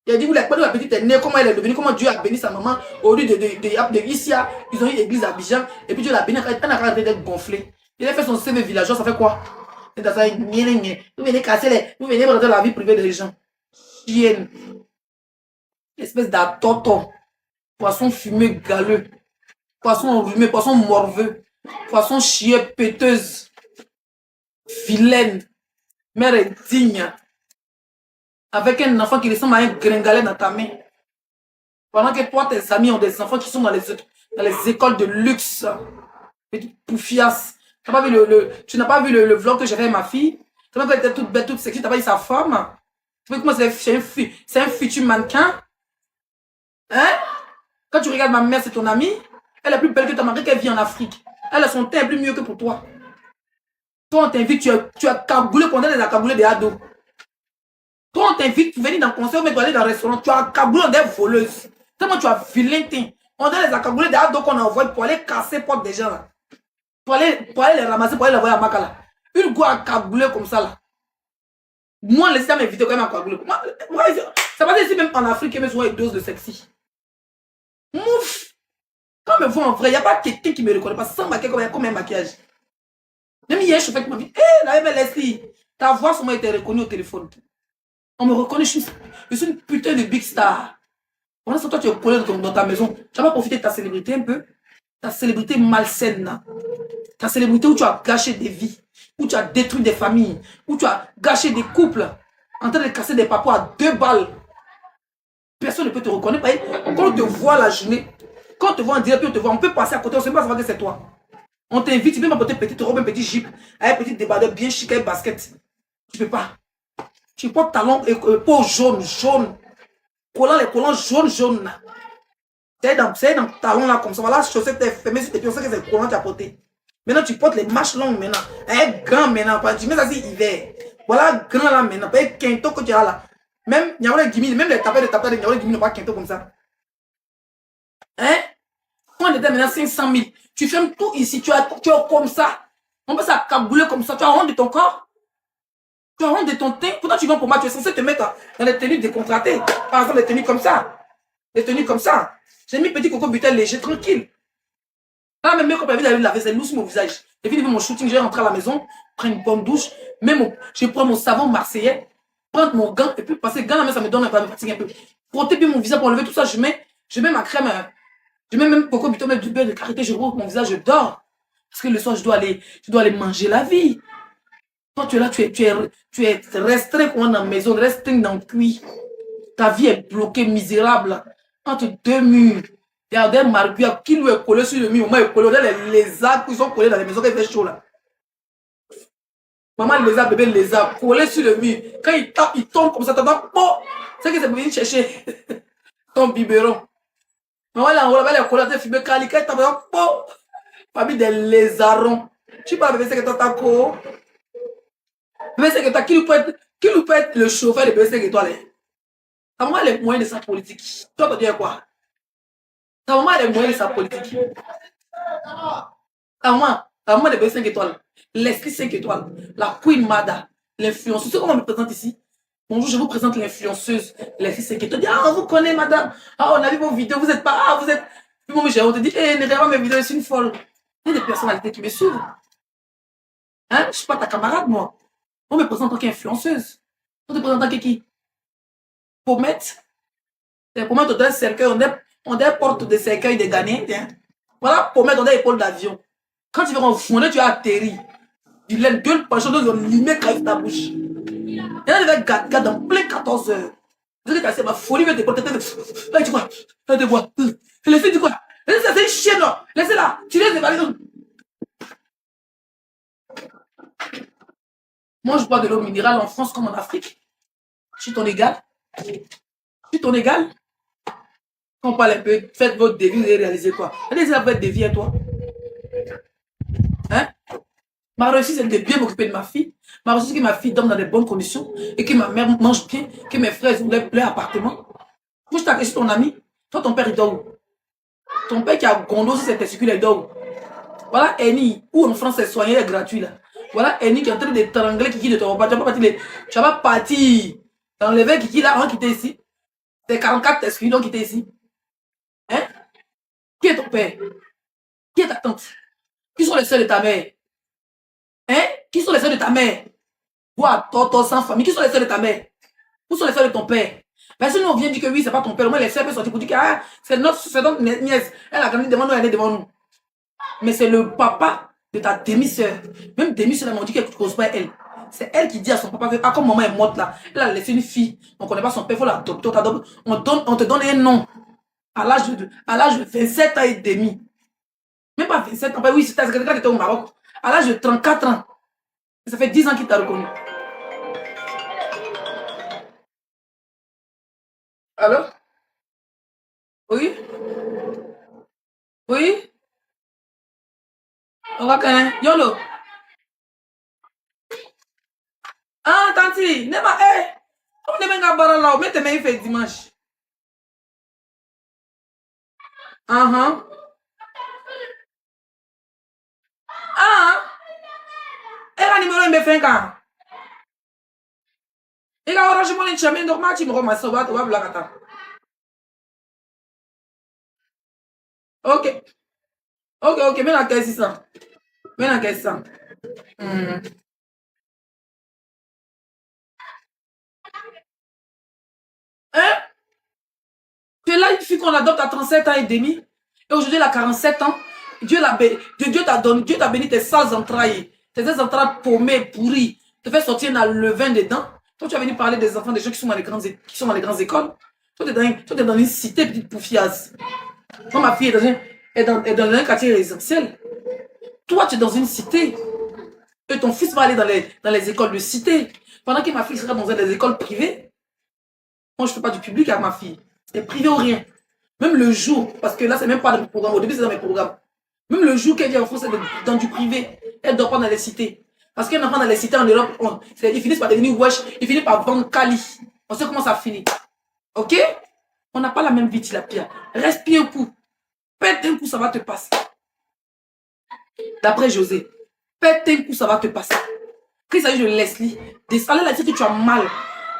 Il a dit, vous la petite est née, comment elle est devenue, comment Dieu a béni sa maman au lieu de Issia. Ils ont eu l'église à Abidjan. Et puis Dieu l'a béni, elle a arrêté d'être gonflée. Il a fait son CV villageois, ça fait quoi? C'est dans ça, vous venez casser les. Vous venez rentrer dans la vie privée des gens. Chienne. Espèce d'atoton. Poisson fumé galeux. Poisson enrhumé, poisson morveux. Poisson chier péteuse. Vilaine. Mère est digne. Avec un enfant qui ressemble à un gringalet dans ta main. Pendant que toi, tes amis ont des enfants qui sont dans les écoles de luxe. Petite poufiasse. Tu n'as pas vu le vlog que j'ai fait avec ma fille? Tu n'as pas vu qu'elle était toute belle, toute sexy, tu n'as pas vu sa femme? Tu vois comment c'est un futur mannequin? Hein? Quand tu regardes ma mère, c'est ton amie. Elle est plus belle que ta mère, qu'elle vit en Afrique. Elle a son teint plus mieux que pour toi. Toi, on t'invite, tu as cagoulé pendant les cagoulés des ados. Toi, on t'invite pour venir dans le concert, mais tu aller dans le restaurant. Tu as cagoulé des voleuses. Tellement tu as vilain teint. On a les cagoulés des ados qu'on envoie pour aller casser les portes des gens là. Pour aller les ramasser, pour aller les envoyer à Makala. Une go à cagoulé comme ça là. Moi, laissez m'inviter quand même à cagoulé. Ça va dire ici même en Afrique, mais souvent une dose de sexy. Mouf! Quand me voit en vrai, il n'y a pas quelqu'un qui me reconnaît pas sans maquillage comme un maquillage. Même hier, je suis fait qui m'a dit, hé, la même Leslie, ta voix sûrement été reconnue au téléphone. On me reconnaît, je suis une putain de big star. Pendant ce temps, tu es collé dans ta maison. Tu n'as pas profité de ta célébrité un peu? Ta célébrité malsaine, là. Ta célébrité où tu as gâché des vies, où tu as détruit des familles, où tu as gâché des couples, en train de casser des papas à 2 balles. Personne ne peut te reconnaître. Quand on te voit la journée, quand on te voit en direct, on peut passer à côté, on ne sait pas savoir que c'est toi. On t'invite, tu peux m'apporter une petite robe, un petit jeep, avec un petit débardeur bien chic, avec basket. Tu ne peux pas. Tu portes talons et peau jaune. Les collants jaunes. C'est dans le talon là, comme ça. Voilà, chaussette est fermée sur tes pieds, on sait que c'est le collant que tu as porté. Maintenant, tu portes les manches longues maintenant. Avec gants maintenant. Tu mets ça c'est hiver. Voilà, gants là maintenant. Pas avec quinto que tu as là. Même, il y a des guimines, même les tapettes de guimines n'ont pas quinto comme ça. Hein? Quand on était maintenant 500 000, tu fermes tout ici, tu es comme ça. On peut s'accabouler comme ça. Tu as honte de ton corps. Tu as honte de ton teint. Pourtant, tu vas pour moi, tu es censé te mettre dans les tenues décontractées. Par exemple, les tenues comme ça. Les tenues comme ça. J'ai mis petit coco butin léger, tranquille. Là, même quand j'ai vu la vaisselle loue sur mon visage. J'ai fini mon shooting, j'ai rentré à la maison, prendre une bonne douche, je prends mon savon marseillais, prendre mon gant, et puis passer le gant, là, ça me donne un peu, me fatigue un peu. Frotter bien mon visage pour enlever tout ça, je mets ma crème, je mets même coco butin, du beurre de karité, je roule mon visage, je dors. Parce que le soir, je dois aller manger la vie. Quand tu es là, tu es restreint dans la maison, restreint dans le cuit. Ta vie est bloquée, misérable, entre 2 murs. Il y a des marguiers qui lui est collé sur le mur. Maman est collé. On a les lézards qui sont collés dans les maisons qui fait chaud là. Maman, lézard, bébé, lézard, collé sur le mur. Quand il tape, il tombe comme ça. C'est que c'est pour venir chercher ton biberon. Maman, là, on va les coller, elle fume cali. Quand il tape, famille des lézards. Tu parles bébé, c'est que toi, t'as quoi? Bébé, c'est que toi, qui nous peut être le chauffeur de bébé, c'est que toi, là. Ta maman, elle est moyen de sa politique. Toi, tu dis quoi? Ta maman, elle est moyen de sa politique. Ta maman est 5 étoiles. L'esprit 5 étoiles. La Queen Mada. L'influenceuse. C'est comment on me présente ici? Bonjour, je vous présente l'influenceuse. L'esprit 5 étoiles. Ah, on vous connaît, madame. Ah, on a vu vos vidéos. Vous êtes pas. Ah, vous êtes. Puis moi, on te dit, eh, ne regarde pas mes vidéos, je suis une folle. Il y a des personnalités qui me suivent. Hein? Je ne suis pas ta camarade, moi. On me présente en tant qu'influenceuse. On te présente en tant que qui? Pommette. Pommette, on a un cercueil. On a porte de cercueil de Ghanéens. Hein? Voilà, Pommette, on a épaule d'avion. Quand tu vas en fondre, tu as atterri. Du lait, gueule, pas chaud, ils ont limé avec ta bouche. Il y en a des gars dans plein 14 heures. Vous savez que ma folie va te porter. Là, tu vois. Là, tu vois. Laissez, tu quoi? Laissez, c'est une chienne, non? Laissez-la. Tu laisses les ballons. Moi, je bois de l'eau minérale en France comme en Afrique. Je suis ton égal. Je suis ton égal. Quand on parle un peu, faites votre devis, vous allez réaliser quoi? Allez-y à votre devis à toi. Hein? Ma réussite, c'est de bien m'occuper de ma fille. Ma réussite, c'est que ma fille dorme dans de bonnes conditions et que ma mère mange bien, que mes frères ont leur appartement. Moi, je t'agresse ton ami. Toi, ton père, il dort où? Ton père qui a gondo sur ses testicules, il dort où? Voilà, Eni, où en France, c'est soigné, il est gratuit là. Voilà Eni qui est en train d'étrangler Kiki de ton repas. Tu vas pas partir d'enlever Kiki là, on quitte ici. C'est 44 exclus, donc quitter ici. Hein? Qui est ton père? Qui est ta tante? Qui sont les sœurs de ta mère? Hein? Qui sont les sœurs de ta mère? Toi, toi, sans famille, qui sont les sœurs de ta mère? Où sont les sœurs de ton père? Parce que nous, on vient dire que oui, c'est pas ton père. Au moins, les sœurs peuvent sortir pour dire que ah, c'est notre nièce. Elle a grandi devant nous, elle est devant nous. Mais c'est le papa de ta demi-sœur. Même demi-sœur, elle m'a dit qu'elle ne cause pas elle. C'est elle qui dit à son papa que ah, comme maman est morte là, elle a laissé une fille. On ne connaît pas son père, il faut l'adopter. On te donne un nom. À l'âge de 27 ans et demi. Même pas 27 ans. Oui, c'était quand tu étais au Maroc. À l'âge de 34 ans. Ça fait 10 ans qu'il t'a reconnu. Alors? Oui? Oui? On va connaître. Yolo. Ah, tanti. Nema, on ne m'a pas là. Mais tu m'as fait dimanche. Ah, elle a numéro de fin quand? Il a orange mon chemin normal, tu me remasses, tu vas blaguer. Ok. Ok, mais la caisse, c'est ça. Mais la caisse, ça. Hein? Tu es là, une fille qu'on adopte à 37 ans et demi. Et aujourd'hui, elle a 47 ans. Dieu t'a donné, Dieu t'a béni tes sales entrailles. Tes entrailles paumées, pourries. Te fait sortir un levain dedans. Toi, tu as venu parler des enfants, des gens qui sont dans les grandes écoles. Toi, tu es dans une cité, petite poufiasse. Moi, ma fille est dans un quartier résidentiel. Toi, tu es dans une cité. Et ton fils va aller dans les écoles de cité. Pendant que ma fille sera dans des écoles privées. Moi, je ne fais pas du public avec ma fille. C'est privé ou rien. Même le jour, parce que là, c'est même pas dans mes programmes. Au début, c'est dans mes programmes. Même le jour qu'elle vient en France, c'est dans du privé. Elle ne dort pas dans les cités. Parce qu'un enfant dans les cités en Europe, ils finissent par devenir wesh. Ils finissent par vendre Cali. On sait comment ça finit. Ok? On n'a pas la même vie, Tilapia. Respire un coup. Pète un coup, ça va te passer. D'après José, pète un coup, ça va te passer. Quand il s'agit de Leslie, allez la dire que tu as mal.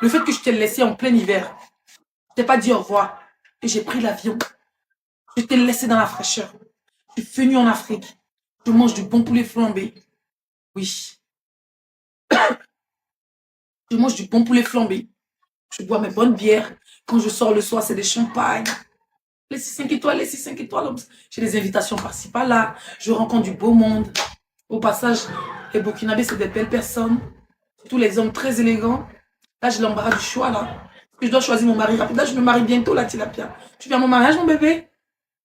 Le fait que je t'ai laissé en plein hiver. Je t'ai pas dit au revoir. Et j'ai pris l'avion. Je t'ai laissé dans la fraîcheur. Je suis venu en Afrique. Je mange du bon poulet flambé. Oui. Je mange du bon poulet flambé. Je bois mes bonnes bières. Quand je sors le soir, c'est des champagnes. Les 5 étoiles, les 5 étoiles. J'ai des invitations par-ci, par-là. Je rencontre du beau monde. Au passage, les Burkinabés, c'est des belles personnes. Tous les hommes très élégants. Là, j'ai l'embarras du choix, là. Je dois choisir mon mari rapide. Là, je me marie bientôt, là, Tilapia. Tu viens à mon mariage, mon bébé?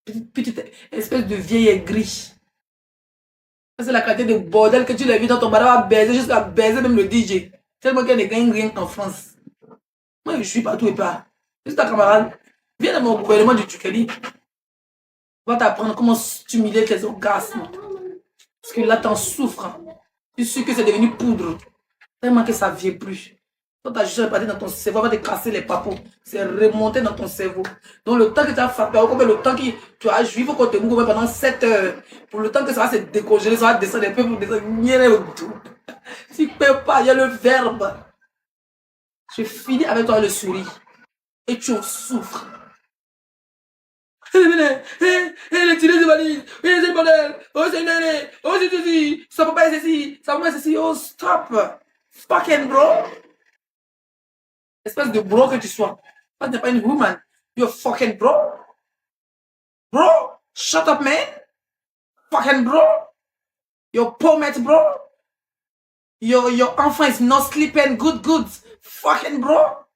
Petite espèce de vieille aigrie. C'est la qualité de bordel que tu l'as vu dans ton bar à baiser, jusqu'à baiser même le DJ. Tellement qu'il ne gagne rien en France. Moi, je suis partout et pas. C'est ta camarade. Viens dans mon gouvernement du Tukeli. On va t'apprendre comment stimuler tes orgasmes. Parce que là, t'en souffres. Je suis sûr que c'est devenu poudre. Tellement que ça ne vient plus. Quand tu as juste réparti dans ton cerveau, on va te casser les papos. C'est remonté dans ton cerveau. Donc le temps que tu as frappé, le temps que tu as joué, il faut qu'on te mouve pendant 7 heures. Pour le temps que ça va se décongeler, ça va descendre un peu pour descendre. Tu ne peux pas, il y a le verbe. Je finis avec toi le sourire. Et tu en souffres. Le tiré de valise, c'est le bordel, oh c'est une année, oh c'est ceci, ça peut pas être ceci, ça peut pas être ceci, oh stop, fucking bro. Espèce de bro que tu sois. Tu n'es pas une woman, you're fucking bro. Bro, shut up man, fucking bro. Your poor mate bro. Your enfant is not sleeping good, fucking bro.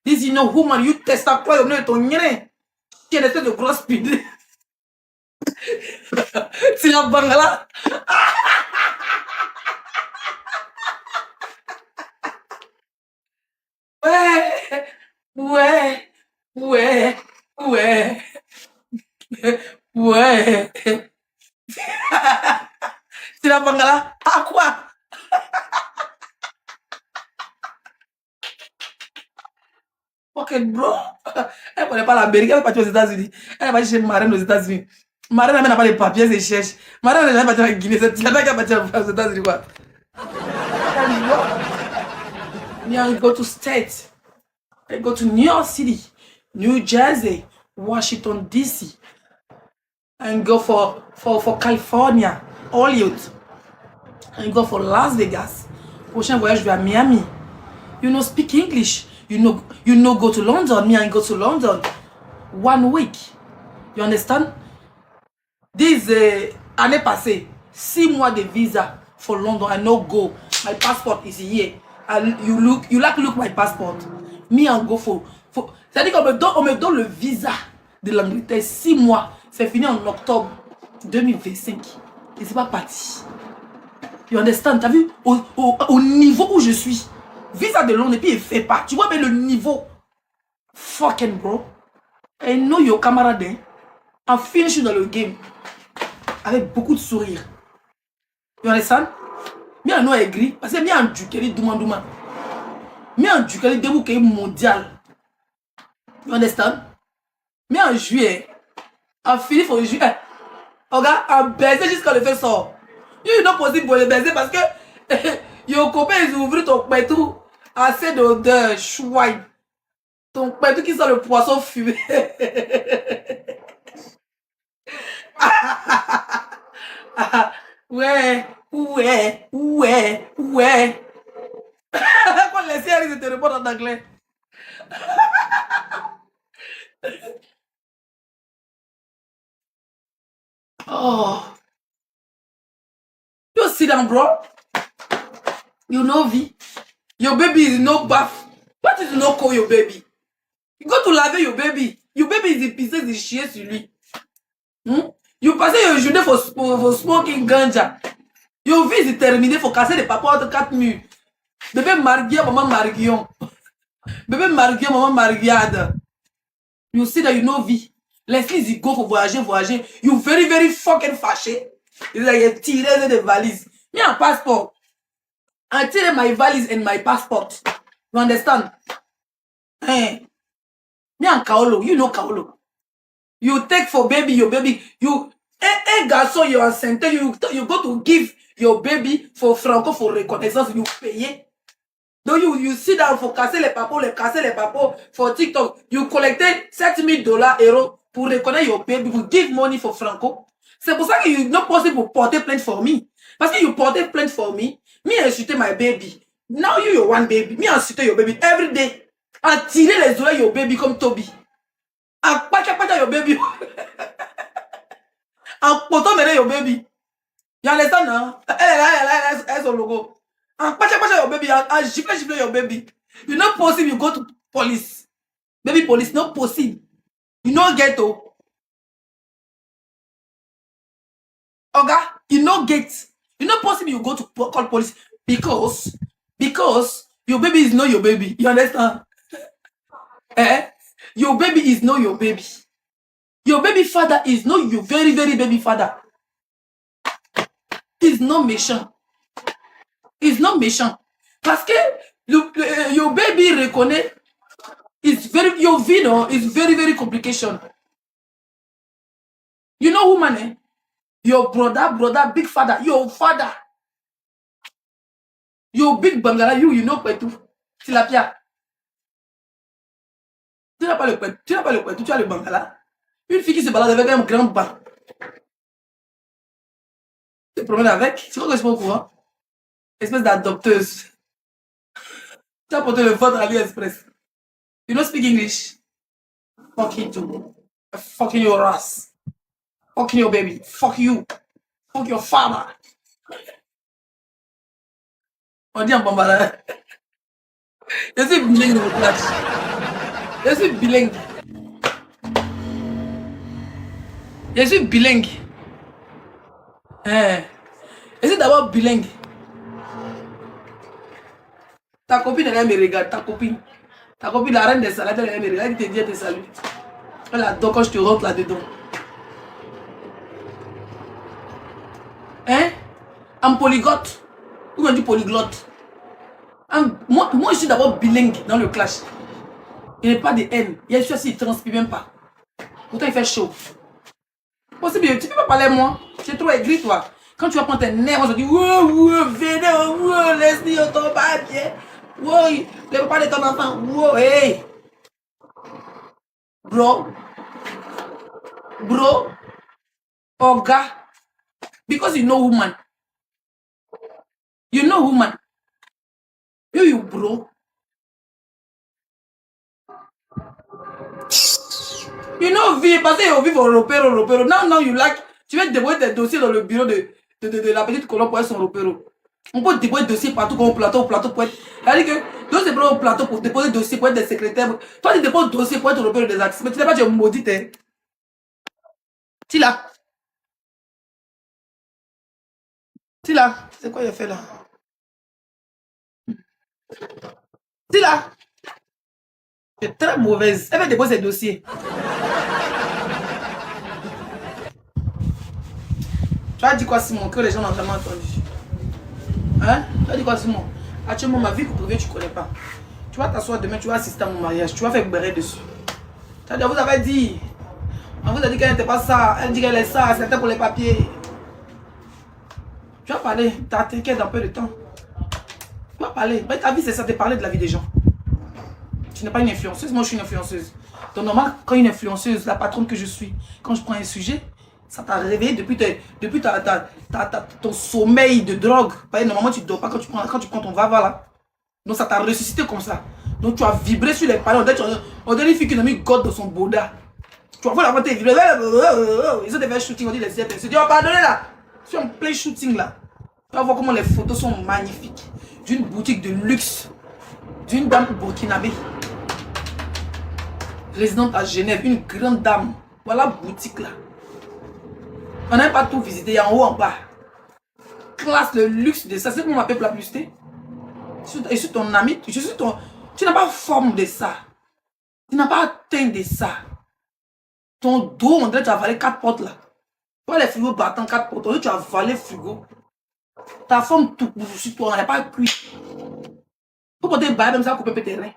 This is no woman, you test à quoi, on ton nez. Tu es une espèce de grosse pide. C'est un bangala. Ouais. C'est la bangala. À quoi? Fucking bro. Elle ne connaît pas l'Amérique, elle est partie aux États-Unis. Elle est partie chez Marine aux États-Unis. Marine n'a pas les papiers, elle cherche. Marine n'a jamais parti en Guinée, c'est la qui est partie aux États-Unis, quoi. Me, I go to state. I go to New York City, New Jersey, Washington, D.C. And go for California, Hollywood. And go for Las Vegas. Prochain voyage, je vais à Miami. You know, speak English. You know, go to London. Me, I go to London. 1 week. You understand? This année passée, 6 mois de visa for London. I no go. My passport is here. And you look my passport. Me, I go for c'est-à-dire qu'on me donne le visa de l'Angleterre 6 mois. C'est fini en octobre 2025. Et c'est pas parti. You understand? T'as vu? Au niveau où je suis. Visa de Londres et puis il fait pas. Tu vois, mais le niveau. Fucking bro. I know your camarade. En finish dans le game. Avec beaucoup de sourire. You understand? Mais un nom est gris. Parce que bien en Dukeli, Douma. Mais en Dukeli, débouquet mondial. You understand? Mais en juillet. En Philippe, en juillet. Regarde, en baiser jusqu'à le fait sort. Il n'est pas possible pour le baiser parce que. Yo copain, ils ouvrent ton pétou. Assez d'odeur, chouette. Ton pétou qui sent le poisson fumé. Ouais. Quand les séries, ils te répondent en anglais. Oh. You sit down, bro. You know V. Your baby is no bath. What is no call your baby? You go to laver your baby. Your baby is épicé, il chier sur lui. You passe your journée for smoking ganja. Your vie est terminée, faut casser les papas entre 4 murs. Bébé Marguia, maman Marguillon. Bébé Marguia, maman Marguiade. You see that you know V. Leslie, you go for voyager. You very fucking fâché. It's like a tiré de valise. Me a passport. I tell my valise and my passport. You understand? Hey. Me and Kaolo, you know Kaolo. You take for baby, your baby. You, garçon, you are sent. You go to give your baby for Franco for reconnaissance. You pay. Donc, you sit down for casser les papos for TikTok. You collected $7,000 euros pour reconnaître your baby. You give money for Franco. C'est pour ça que you not possible pour porter plainte for me. Parce que you porter plainte for me insulter my baby. Now you your one baby. Me insulter your baby every day. And tirer les oreilles your baby comme Toby. And pacha your baby. And poto mere your baby. You understand now? Elle son logo. And pacha your baby. And gifle your baby. You not possible you go to police. Baby police not possible. You no get to. Oga, you no get. You not possible you go to call police because your baby is not your baby. You understand? Your baby is not your baby. Your baby father is not your very baby father. He's not méchant. He's not méchant. Parce que your baby reconnaît your vino is very complication. You know who man? Your brother, big father, your father. Your big bangala, you know Petou. C'est la pierre. Tu n'as pas le Petou, tu as le bangala. Une fille qui se balade avec un grand banc. Tu te promènes avec, tu crois que je suis pas au courant? Espèce d'adopteuse. Tu as porté le ventre à l'Express. You don't speak English? Fuck you too. Fucking your ass. Fucking your baby. Fuck you. Fuck your father. On dit en bambala. Je suis bilingue de votre classe. Je suis bilingue. Je suis bilingue. Je suis d'abord bilingue. Ta copine, elle me regarde. Ta copine, la reine des salades, elle me regarde. Elle te dit, elle te salue. Elle adore quand je te rentre là-dedans. En polyglotte. Ou on dit polyglotte. Moi, je suis d'abord bilingue dans le clash. Il n'y a pas de haine. Il y a juste il ne transpire même pas. Pourtant, il fait chaud. Possible, tu peux pas parler à moi. Tu es trop aigri, toi. Quand tu vas prendre tes nerfs, on se dit, venez, Leslie, on tombe pas bien. Oui, le papa de ton enfant. Wow, hey. Bro. Oga. Because you know woman. You know woman. You bro. You know, parce que vivre au repéro. Now you like, tu vas débrouiller tes dossiers dans le bureau de la petite colonne pour être son repéro. On peut débrouiller des dossiers partout comme au plateau pour être. C'est-à-dire que d'autres débrouillent au plateau pour déposer des dossiers pour être des secrétaires. Toi, tu déposes des dossiers pour être au repéro des artistes. Mais tu n'es pas, tu es maudit, hein. Tu là. C'est quoi il a fait là? Tu là. Tu es très mauvaise. Elle va déposer ses dossiers. Tu as dit quoi, Simon, que les gens n'ont jamais entendu? Hein? Tu as dit quoi, Simon? Actuellement, ma vie privée, tu ne connais pas. Tu vas t'asseoir demain, tu vas assister à mon mariage. Tu vas faire béret dessus. Tu as dit, vous avez dit. On vous a dit qu'elle n'était pas ça. Elle dit qu'elle est ça. C'était pour les papiers. Tu vas parler. T'inquiète un peu de temps. Tu vas parler. Mais ta vie, c'est ça, de parler de la vie des gens. Tu n'es pas une influenceuse. Moi, je suis une influenceuse. Donc, normalement, quand une influenceuse, la patronne que je suis, quand je prends un sujet, ça t'a réveillé depuis ton sommeil de drogue. Normalement, tu ne dors pas quand tu prends ton vava là. Donc, ça t'a ressuscité comme ça. Donc, tu as vibré sur les palais. On dirait une fille qui a mis God dans son boda. Tu vas voir la montée vibrer. Ils ont fait shooting. On dit les CFS. Je dis, oh, pardonnez là. Je suis en plein shooting là. Tu vas voir comment les photos sont magnifiques. D'une boutique de luxe. D'une dame burkinabé. Résidente à Genève. Une grande dame. Voilà la boutique là. On n'a pas tout visité, il y a en haut, en bas. Classe, le luxe de ça. C'est comment on m'appelle la publicité. Je suis ton ami. Tu n'as pas forme de ça. Tu n'as pas teint de ça. Ton dos, on dirait que tu as avalé 4 portes là. Tu vois les frigos battant 4 portes. Tu as avalé le frigo. Ta forme tout sur toi, on n'a pas cuit. Pour porter un bail, même ça, couper tes reins.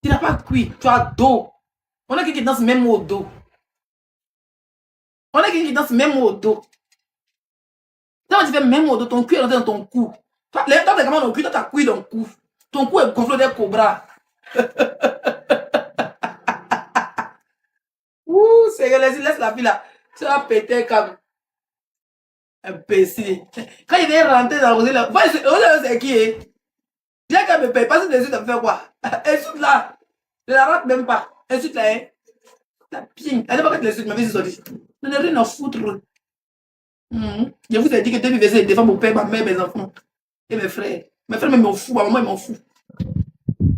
Tu n'as pas cuit. Tu as dos. On a quelqu'un qui danse même au dos. On a quelqu'un qui danse même au dos. Quand tu fais même au dos, ton cul est rentré dans ton cou. Toi, t'es comment dans le cul, toi, t'as cuit dans le cou. Ton cou est gonflé des cobras. Ouh, c'est que laisse la fille là. Tu vas péter comme imbécile. Quand il est rentré dans le rosé là, c'est qui est? Viens qu'elle me paye, passe dessus, ça me fait quoi? Insulte là. Je la rate même pas. Insulte là, hein. La ping. Elle n'est pas que tu l'insultes, ma vie, c'est sorti. Je n'ai rien à foutre. Je vous ai dit que tu devais défendre mon père, ma mère, mes enfants. Et mes frères. Mes frères m'en foutent, ma maman m'en fout.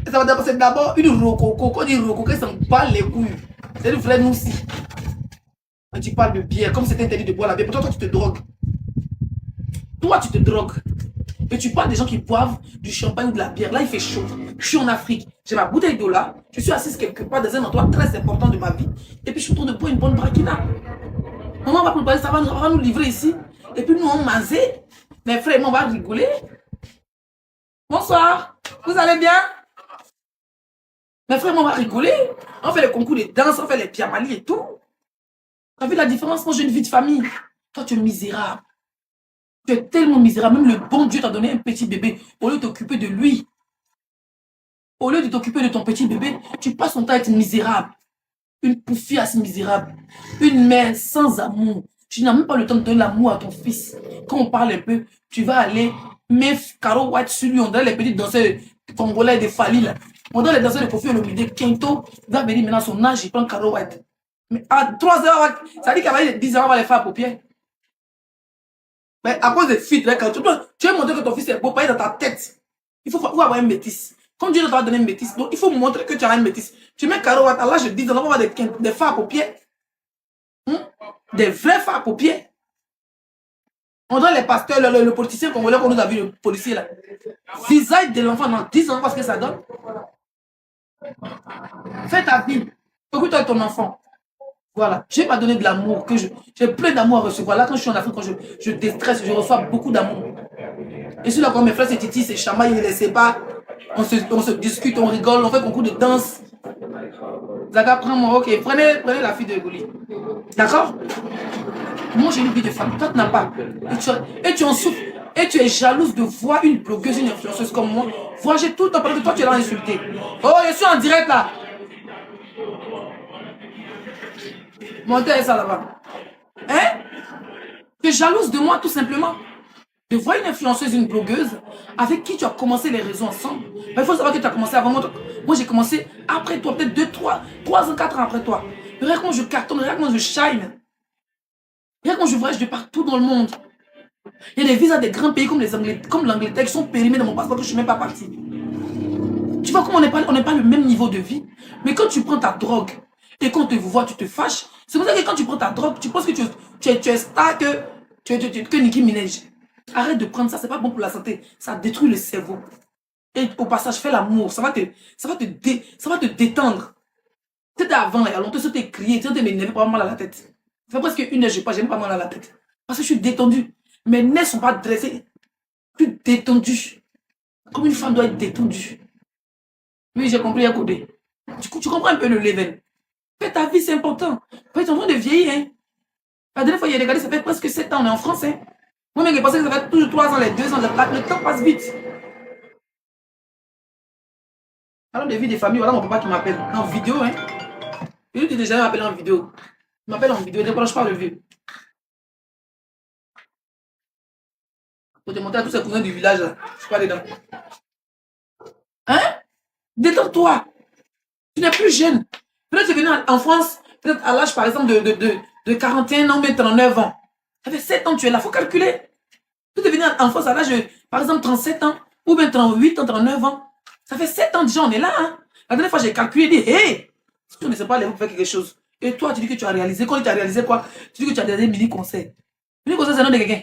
Et ça va d'abord, c'est d'abord une rococo. Quand on dit rococo, ça me parle les couilles. C'est le frère nous aussi. Quand tu parles de bière, comme c'était interdit de boire la bière, pourtant toi tu te drogues. Toi tu te drogues. Et tu parles des gens qui boivent du champagne ou de la bière. Là il fait chaud. Je suis en Afrique. J'ai ma bouteille d'eau là. Je suis assise quelque part dans un endroit très important de ma vie. Et puis je suis en train de boire une bonne braquina. Maman va préparer ça, va nous livrer ici. Et puis nous on mangeait. Mes frères et moi on va rigoler. Bonsoir. Vous allez bien? Mes frères et moi on va rigoler. On fait les concours de danse, on fait les piamali et tout. Tu as vu la différence? Moi j'ai une vie de famille. Toi tu es misérable. Tu es tellement misérable. Même le bon Dieu t'a donné un petit bébé. Au lieu de t'occuper de lui. Au lieu de t'occuper de ton petit bébé, tu passes ton temps à être misérable. Une poufiasse misérable. Une mère sans amour. Tu n'as même pas le temps de donner l'amour à ton fils. Quand on parle un peu, tu vas aller mettre Caro White sur lui. On dirait les petits danseurs congolais de Fali là. On dirait les danseurs de Kofi Olomide. Kento va venir maintenant son âge, il prend Caro White. Mais à 3 heures, ça dit qu'à 10 ans, on va les faire à paupières. Mais à cause des filles, quand tu veux montrer que ton fils est beau, pas dans ta tête. Il faut avoir une métisse. Comme Dieu t'a donné une métisse, donc il faut montrer que tu as une métisse. Tu mets Caro White, à l'âge de 10 ans, on va avoir des fards à paupières. Des vrais fards à paupières. On doit les pasteurs, le politicien congolais qu'on nous a vu, le policier là. Visage de l'enfant dans 10 ans, parce que ça donne. Fais ta vie. Occupe-toi de ton enfant. Voilà. Je vais pas donner de l'amour. J'ai plein d'amour à recevoir. Là, quand je suis en Afrique, quand je déstresse, je reçois beaucoup d'amour. Et sur là, quand mes frères, c'est Titi, c'est Chama, ils ne laissaient pas. On se discute, on rigole, on fait concours de danse. Zaga, prends-moi, ok. Prenez la fille de Goli. D'accord? Moi, j'ai une vie de femme. Toi, tu n'as pas. Et tu en souffres. Et tu es jalouse de voir une blogueuse, une influenceuse comme moi, voyager tout le temps pendant que toi tu es là insulté. Oh, je suis en direct là. Montez ça là-bas. Hein? Tu es jalouse de moi tout simplement. De voir une influenceuse, une blogueuse avec qui tu as commencé les réseaux ensemble. Mais il faut savoir que tu as commencé avant moi. Moi j'ai commencé après toi, peut-être 2, 3 ans, 4 ans après toi. Regarde comment je cartonne, regarde comment je shine. Regarde comment je voyage de partout dans le monde. Il y a des visas des grands pays comme l'Angleterre qui sont périmés dans mon passeport que je ne suis même pas parti. Tu vois comment on n'est pas le même niveau de vie. Mais quand tu prends ta drogue et qu'on te voit, tu te fâches. C'est pour ça que quand tu prends ta drogue, tu penses que tu es star que Nicki Minaj. Arrête de prendre ça, c'est pas bon pour la santé. Ça détruit le cerveau. Et au passage, fais l'amour. Ça va te détendre. C'était avant, là, il y a longtemps, c'était crié, c'était m'énervé, pas mal à la tête. Ça fait presque 1 heure, je n'ai pas, j'ai pas mal à la tête. Parce que je suis détendue. Mes nerfs ne sont pas dressés. Je suis détendue. Comme une femme doit être détendue. Oui, j'ai compris à coder. Du coup, tu comprends un peu le level. Fais ta vie, c'est important. Tu es en train de vieillir. Hein. La dernière fois, il y a regardé, ça fait presque 7 ans, on est en France. Hein. Moi-même, j'ai pensé que ça fait toujours 3 ans, les 2 ans. Le temps passe vite. Alors, des vies des familles, voilà mon papa qui m'appelle en vidéo. Hein. Il lui dit déjà, il m'appelle en vidéo. Il m'appelle en vidéo, il ne décroche pas le vieux. Pour te montrer à tous ces cousins du village, là. Je suis pas dedans. Hein? Détends-toi. Tu n'es plus jeune. Peut-être que tu es venu en France, peut-être à l'âge, par exemple, de 41 ans, mais 39 ans. Ça fait 7 ans que tu es là, il faut calculer. Tu es venu en France à l'âge de, par exemple, 37 ans, ou bien 38 ans, 39 ans. Ça fait 7 ans déjà, on est là. Hein? La dernière fois, j'ai calculé et dit, hé, si tu ne sais pas aller faire quelque chose. Et toi, tu dis que tu as réalisé. Quand tu as réalisé quoi? Tu dis que tu as des mini-conseils. Mini-conseils, c'est un nom de quelqu'un.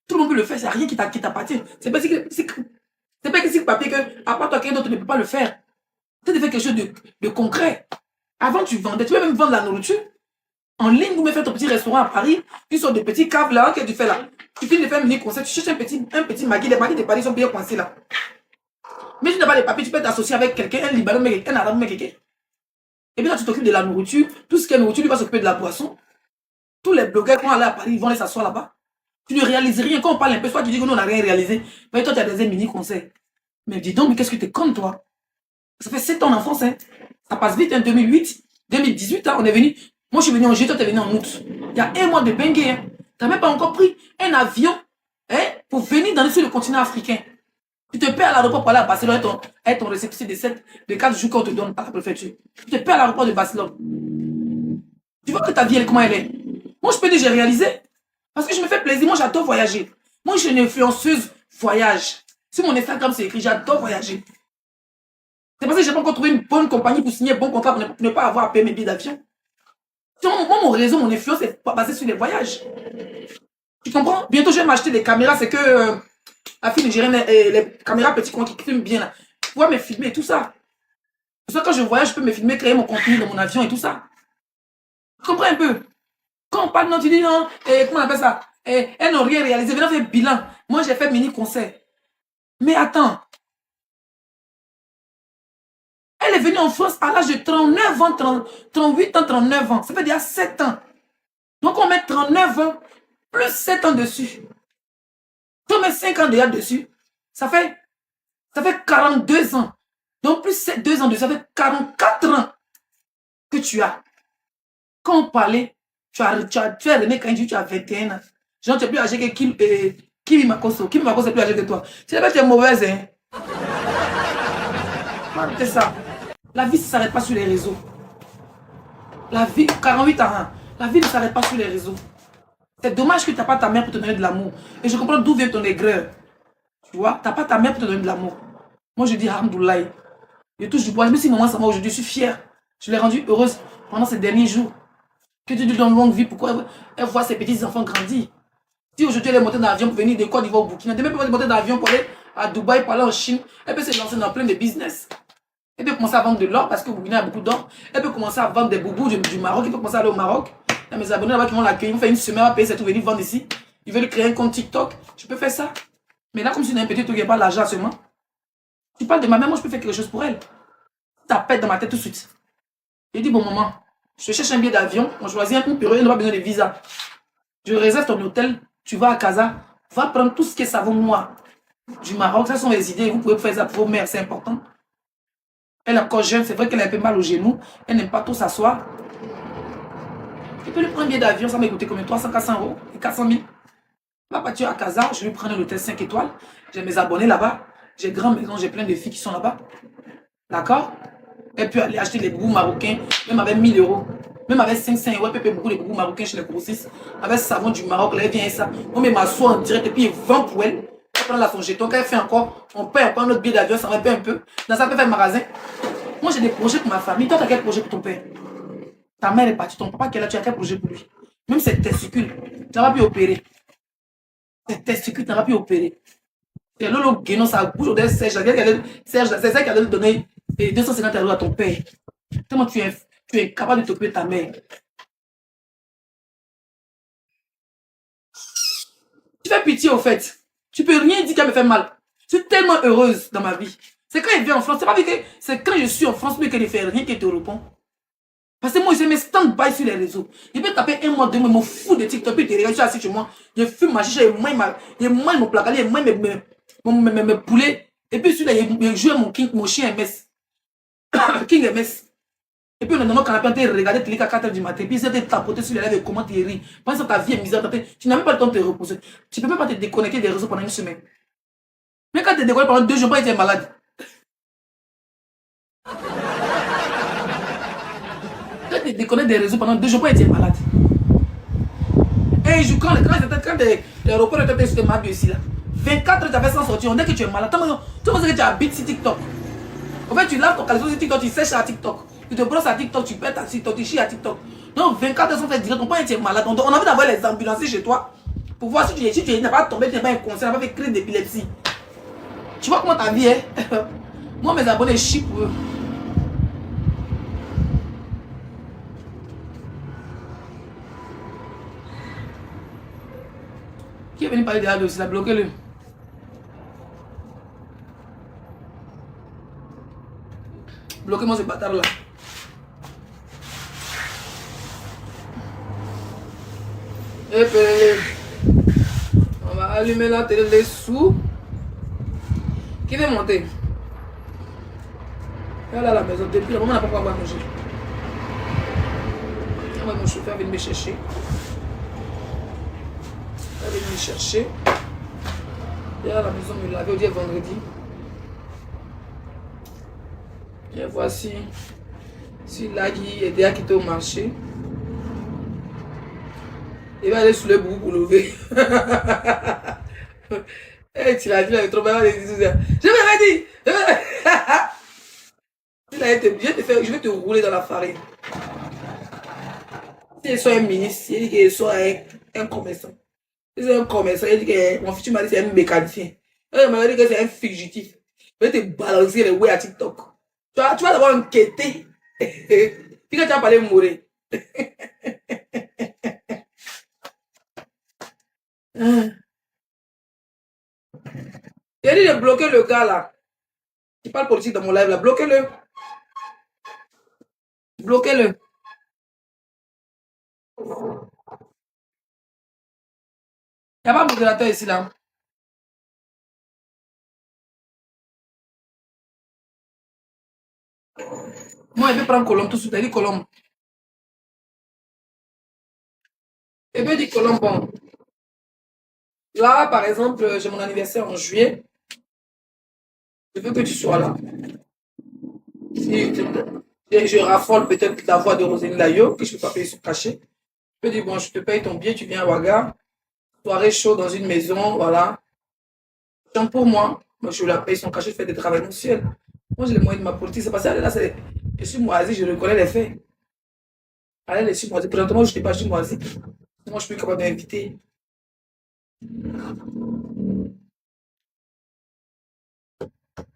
Tout le monde peut le faire, c'est rien qui t'appartient. C'est pas écrit papier que, à part toi, quelqu'un d'autre ne peut pas le faire. Tu as fait quelque chose de concret. Avant, tu vendais. Tu peux même vendre la nourriture. En ligne, vous me faites ton petit restaurant à Paris. Une sorte de petits câbles là, que tu fais là. Tu finis de faire un mini-conseil. Tu cherches un petit Maggi. Les Maggi de Paris sont bien coincés là. Mais tu n'as pas les papiers, tu peux t'associer avec quelqu'un, un Libanais, mais un Arabe, mais quelqu'un. Et puis là, tu t'occupes de la nourriture. Tout ce qui est nourriture, lui va s'occuper de la boisson. Tous les blogueurs qui vont aller à Paris, ils vont aller s'asseoir là-bas. Tu ne réalises rien. Quand on parle un peu, soit tu dis que nous, on n'a rien réalisé. Mais toi, tu as des mini-conseils. Mais dis donc, mais qu'est-ce que tu es con, toi? Ça fait 7 ans en France, hein. Ça passe vite, hein. 2008, 2018, hein. On est venu. Moi, je suis venu en juillet, toi, tu es venu en août. Il y a 1 mois de bengue, hein. Tu n'as même pas encore pris un avion, hein, pour venir sur le continent africain. Tu te paies à l'aéroport pour aller à Barcelone et ton récépissé de 4 jours qu'on te donne à la préfecture. Tu te paies à l'aéroport de Barcelone. Tu vois que ta vie, comment elle est? Moi, je peux dire, j'ai réalisé. Parce que je me fais plaisir. Moi, j'adore voyager. Moi, je suis une influenceuse voyage. Sur mon Instagram, c'est écrit, j'adore voyager. C'est parce que je n'ai pas encore trouvé une bonne compagnie pour signer un bon contrat pour ne pas avoir à payer mes billets d'avion. Moi, mon réseau, mon influence est basée sur les voyages. Tu comprends? Bientôt, je vais m'acheter des caméras. C'est que la fille nigérienne, les caméras petits qui filment bien là. Pouvoir me filmer et tout ça. Parce que quand je voyage, je peux me filmer, créer mon contenu dans mon avion et tout ça. Tu comprends un peu? Quand on parle, non, tu dis non, comment on appelle ça? Elles n'ont rien réalisé. Maintenant, faire bilan. Moi, j'ai fait mini-concert. Mais attends. Elle est venue en France à l'âge de 39 ans, 38 ans, 39 ans. Ça fait déjà 7 ans. Donc, on met 39 ans plus 7 ans dessus. Tu mets 5 ans déjà dessus. Ça fait 42 ans. Donc, plus 2 ans dessus, ça fait 44 ans que tu as. Quand on parlait, tu as René Kandji, tu as 21 ans. Genre, tu es plus âgé que Kimi Makoso. Kimi Makoso est plus âgé que toi. Tu es mauvaise, hein? C'est ça. La vie ne s'arrête pas sur les réseaux. La vie, 48 ans, hein. La vie ne s'arrête pas sur les réseaux. C'est dommage que tu n'as pas ta mère pour te donner de l'amour. Et je comprends d'où vient ton aigreur. Tu vois, tu n'as pas ta mère pour te donner de l'amour. Moi, je dis alhamdoulilah. Je touche du bois. Même si maman s'en va aujourd'hui, je suis fière. Je l'ai rendue heureuse pendant ces derniers jours. Que Dieu lui donne longue vie. Pourquoi elle voit ses petits-enfants grandir. Si aujourd'hui elle est montée dans l'avion pour venir de Côte d'Ivoire au Burkina, demain elle peut monter dans l'avion pour aller à Dubaï, pour aller en Chine. Elle peut se lancer dans plein de business. Elle peut commencer à vendre de l'or parce que au Burkina a beaucoup d'or. Elle peut commencer à vendre des boubous du Maroc. Elle peut commencer à aller au Maroc. Il y a mes abonnés là-bas qui vont l'accueillir. Ils vont faire une semaine, à payer cette venir vendre ici. Ils veulent créer un compte TikTok. Je peux faire ça. Mais là, comme si tu n'as un petit truc, il n'y a pas l'argent seulement. Tu parles de ma mère, moi je peux faire quelque chose pour elle. Ça pète dans ma tête tout de suite. Je dis, bon maman, je cherche un billet d'avion. On choisit un période, on n'a pas besoin de visa. Je réserve ton hôtel. Tu vas à Casa. Va prendre tout ce qui est savon noir du Maroc. Ça sont les idées. Vous pouvez faire ça pour vos mères, c'est important. Elle est encore jeune, c'est vrai qu'elle a un peu mal au genou. Elle n'aime pas trop s'asseoir. Tu peux lui prendre un billet d'avion, ça m'a coûté combien? 300, 400 euros et 400 000. On va partir à Casa, je vais prendre un hôtel 5 étoiles. J'ai mes abonnés là-bas. J'ai grande maison, j'ai plein de filles qui sont là-bas. D'accord? Elle peut aller acheter les boubous marocains, même avec 1000 euros. Même avec 500 euros, elle peut payer beaucoup les boubous marocains chez les grossistes. Avec savon du Maroc, là, elle vient et ça. On met ma soie en direct et puis il vend pour elle. Elle prend là son jeton, quand elle fait encore, on paye encore notre billet d'avion, ça va payer un peu. Dans ça, elle peut faire le magasin. Moi, j'ai des projets pour ma famille. Toi, tu as quel projet pour ton père? Ta mère est partie, ton papa, tu as quel projet pour lui? Même ses testicules, tu n'as pas pu opérer. Tes testicules, tu n'as pas pu opérer. Et Lolo Guénon, ça bouge au Serge. C'est ça qui allait donner 250 euros à ton père. Tellement tu es capable de t'occuper de ta mère. Tu fais pitié au fait. Tu peux rien dire qu'elle me fait mal. Je suis tellement heureuse dans ma vie. C'est quand il vient en France. C'est pas que c'est quand je suis en France, mais qu'elle ne fait rien qu'elle te répond. Parce que moi, je mets stand-by sur les réseaux. Je peux taper un mois, 2 mois, je m'en fous de TikTok, puis je regarde, je suis assis chez moi. Je fume ma chicha, je mange mon placard, je mange mes poulets. Et puis celui-là, je joue mon chien MS. King MS. Et puis on est dans mon canapé, on te regarde, tu lis à 4 h du matin. Puis ils te tapoter sur les lèvres et comment tu ris. Pense que ta vie est misère. Tu n'as même pas le temps de te reposer. Tu ne peux même pas te déconnecter des réseaux pendant une semaine. Mais quand tu te déconnectes pendant 2 jours, tu es malade. Quand tu te déconnectes des réseaux pendant 2 jours, tu es malade. Et quand l'aéroport était sur ma ici là. 24 heures, tu avais sans sortir. On dit que tu es malade. Tu penses que tu habites sur TikTok. En fait, tu laves ton caleçon sur TikTok, tu sèches à TikTok. Tu te brosses à TikTok, tu pètes à TikTok, tu chies à TikTok. Donc 24 heures sont faites direct. Ton père est malade. On a envie d'avoir les ambulanciers chez toi pour voir si tu n'es pas tombé, tu n'es pas inconscient, tu n'as pas fait crise d'épilepsie. Tu vois comment ta vie est? Moi, mes abonnés chient pour eux. Qui est venu parler de la aussi? Bloquez-le. Bloquez-moi ce bâtard là. Et puis, on va allumer la télé dessous. Qui veut monter? Elle est à la maison depuis le moment où on n'a pas quoi manger. Mon chauffeur vient me chercher. Elle vient me chercher. Et à la maison me laver au dia vendredi. Et voici si Lagui est déjà quitté au marché. Il va aller sur le bout pour lever. Eh, tu l'as dit, il avait trop bien. Je m'avais dit. Je vais te rouler dans la farine. Si il soit un ministre, il dit qu'il soit un commerçant. Si c'est un commerçant, il dit que mon futur mari c'est un mécanicien. Il m'a dit que c'est un fugitif. Je vais te balancer les way à TikTok. Tu vas d'abord enquêter. Puis quand tu vas parler, mourir. J'ai dit de bloquer le gars là. Il parle politique dans mon live là. Bloquez-le. Bloquez-le. Il n'y a pas de modérateur ici là. Moi, je vais prendre Colombe tout de suite. Il dit Colombe. Je vais dire Colombe, bon. Là, par exemple, j'ai mon anniversaire en juillet. Je veux que tu sois là. Si je raffole peut-être la voix de Rosélie Layo, que je ne peux pas payer son cachet. Je peux dire, bon, je te paye ton billet, tu viens à Ouaga. Soirée chaude dans une maison, voilà. Chante pour moi. Moi, je la paye son cachet, je fais des travaux mensuels. Moi, j'ai les moyens de ma politique. C'est parce que là, je suis moisi, je reconnais les faits. Allez, je suis moisi. Présentement, je ne sais pas, je suis moisi. Moi, je suis plus capable d'inviter.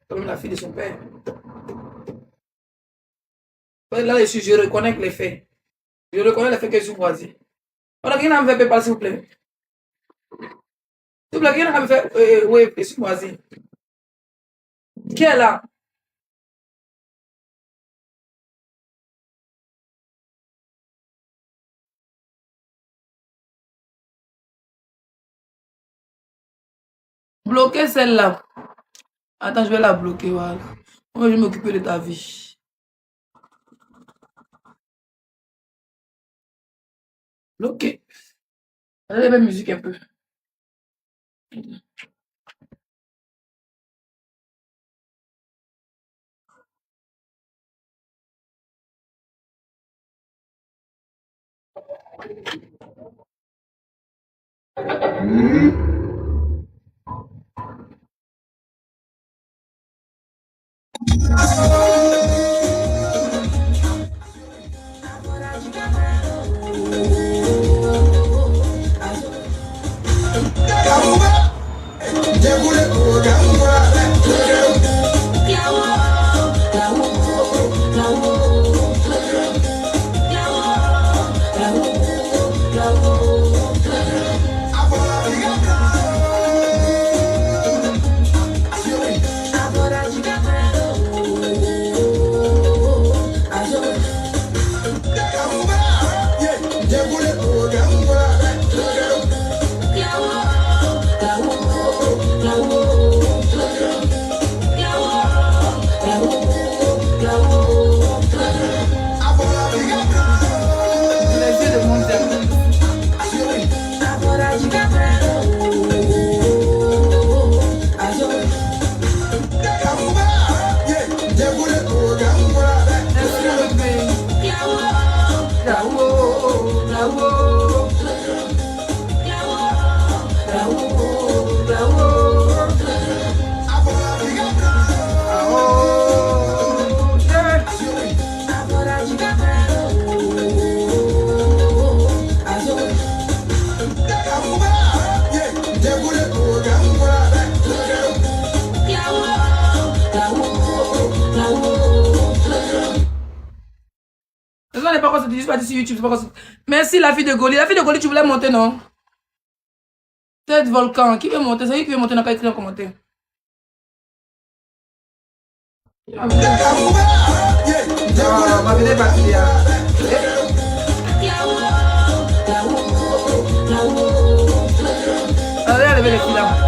Comme la fille de son père. Là, je reconnais les faits. Je reconnais les faits que je suis moisi. Voilà, quelqu'un m'a fait pas, s'il vous plaît. S'il vous plaît, quelqu'un m'a fait. Oui, je suis moisi. Qui est là? Bloquer celle-là. Attends, je vais la bloquer, voilà. Moi, je vais m'occuper de ta vie. Bloquer. Regardez la musique un peu. YouTube, merci la fille de Goli. La fille de Goli, tu voulais monter, non? Tête volcan. Qui veut monter? C'est lui qui veut monter, n'a pas écrit en commentaire. Ma vidéo est partie. Allez, allez, les filles là.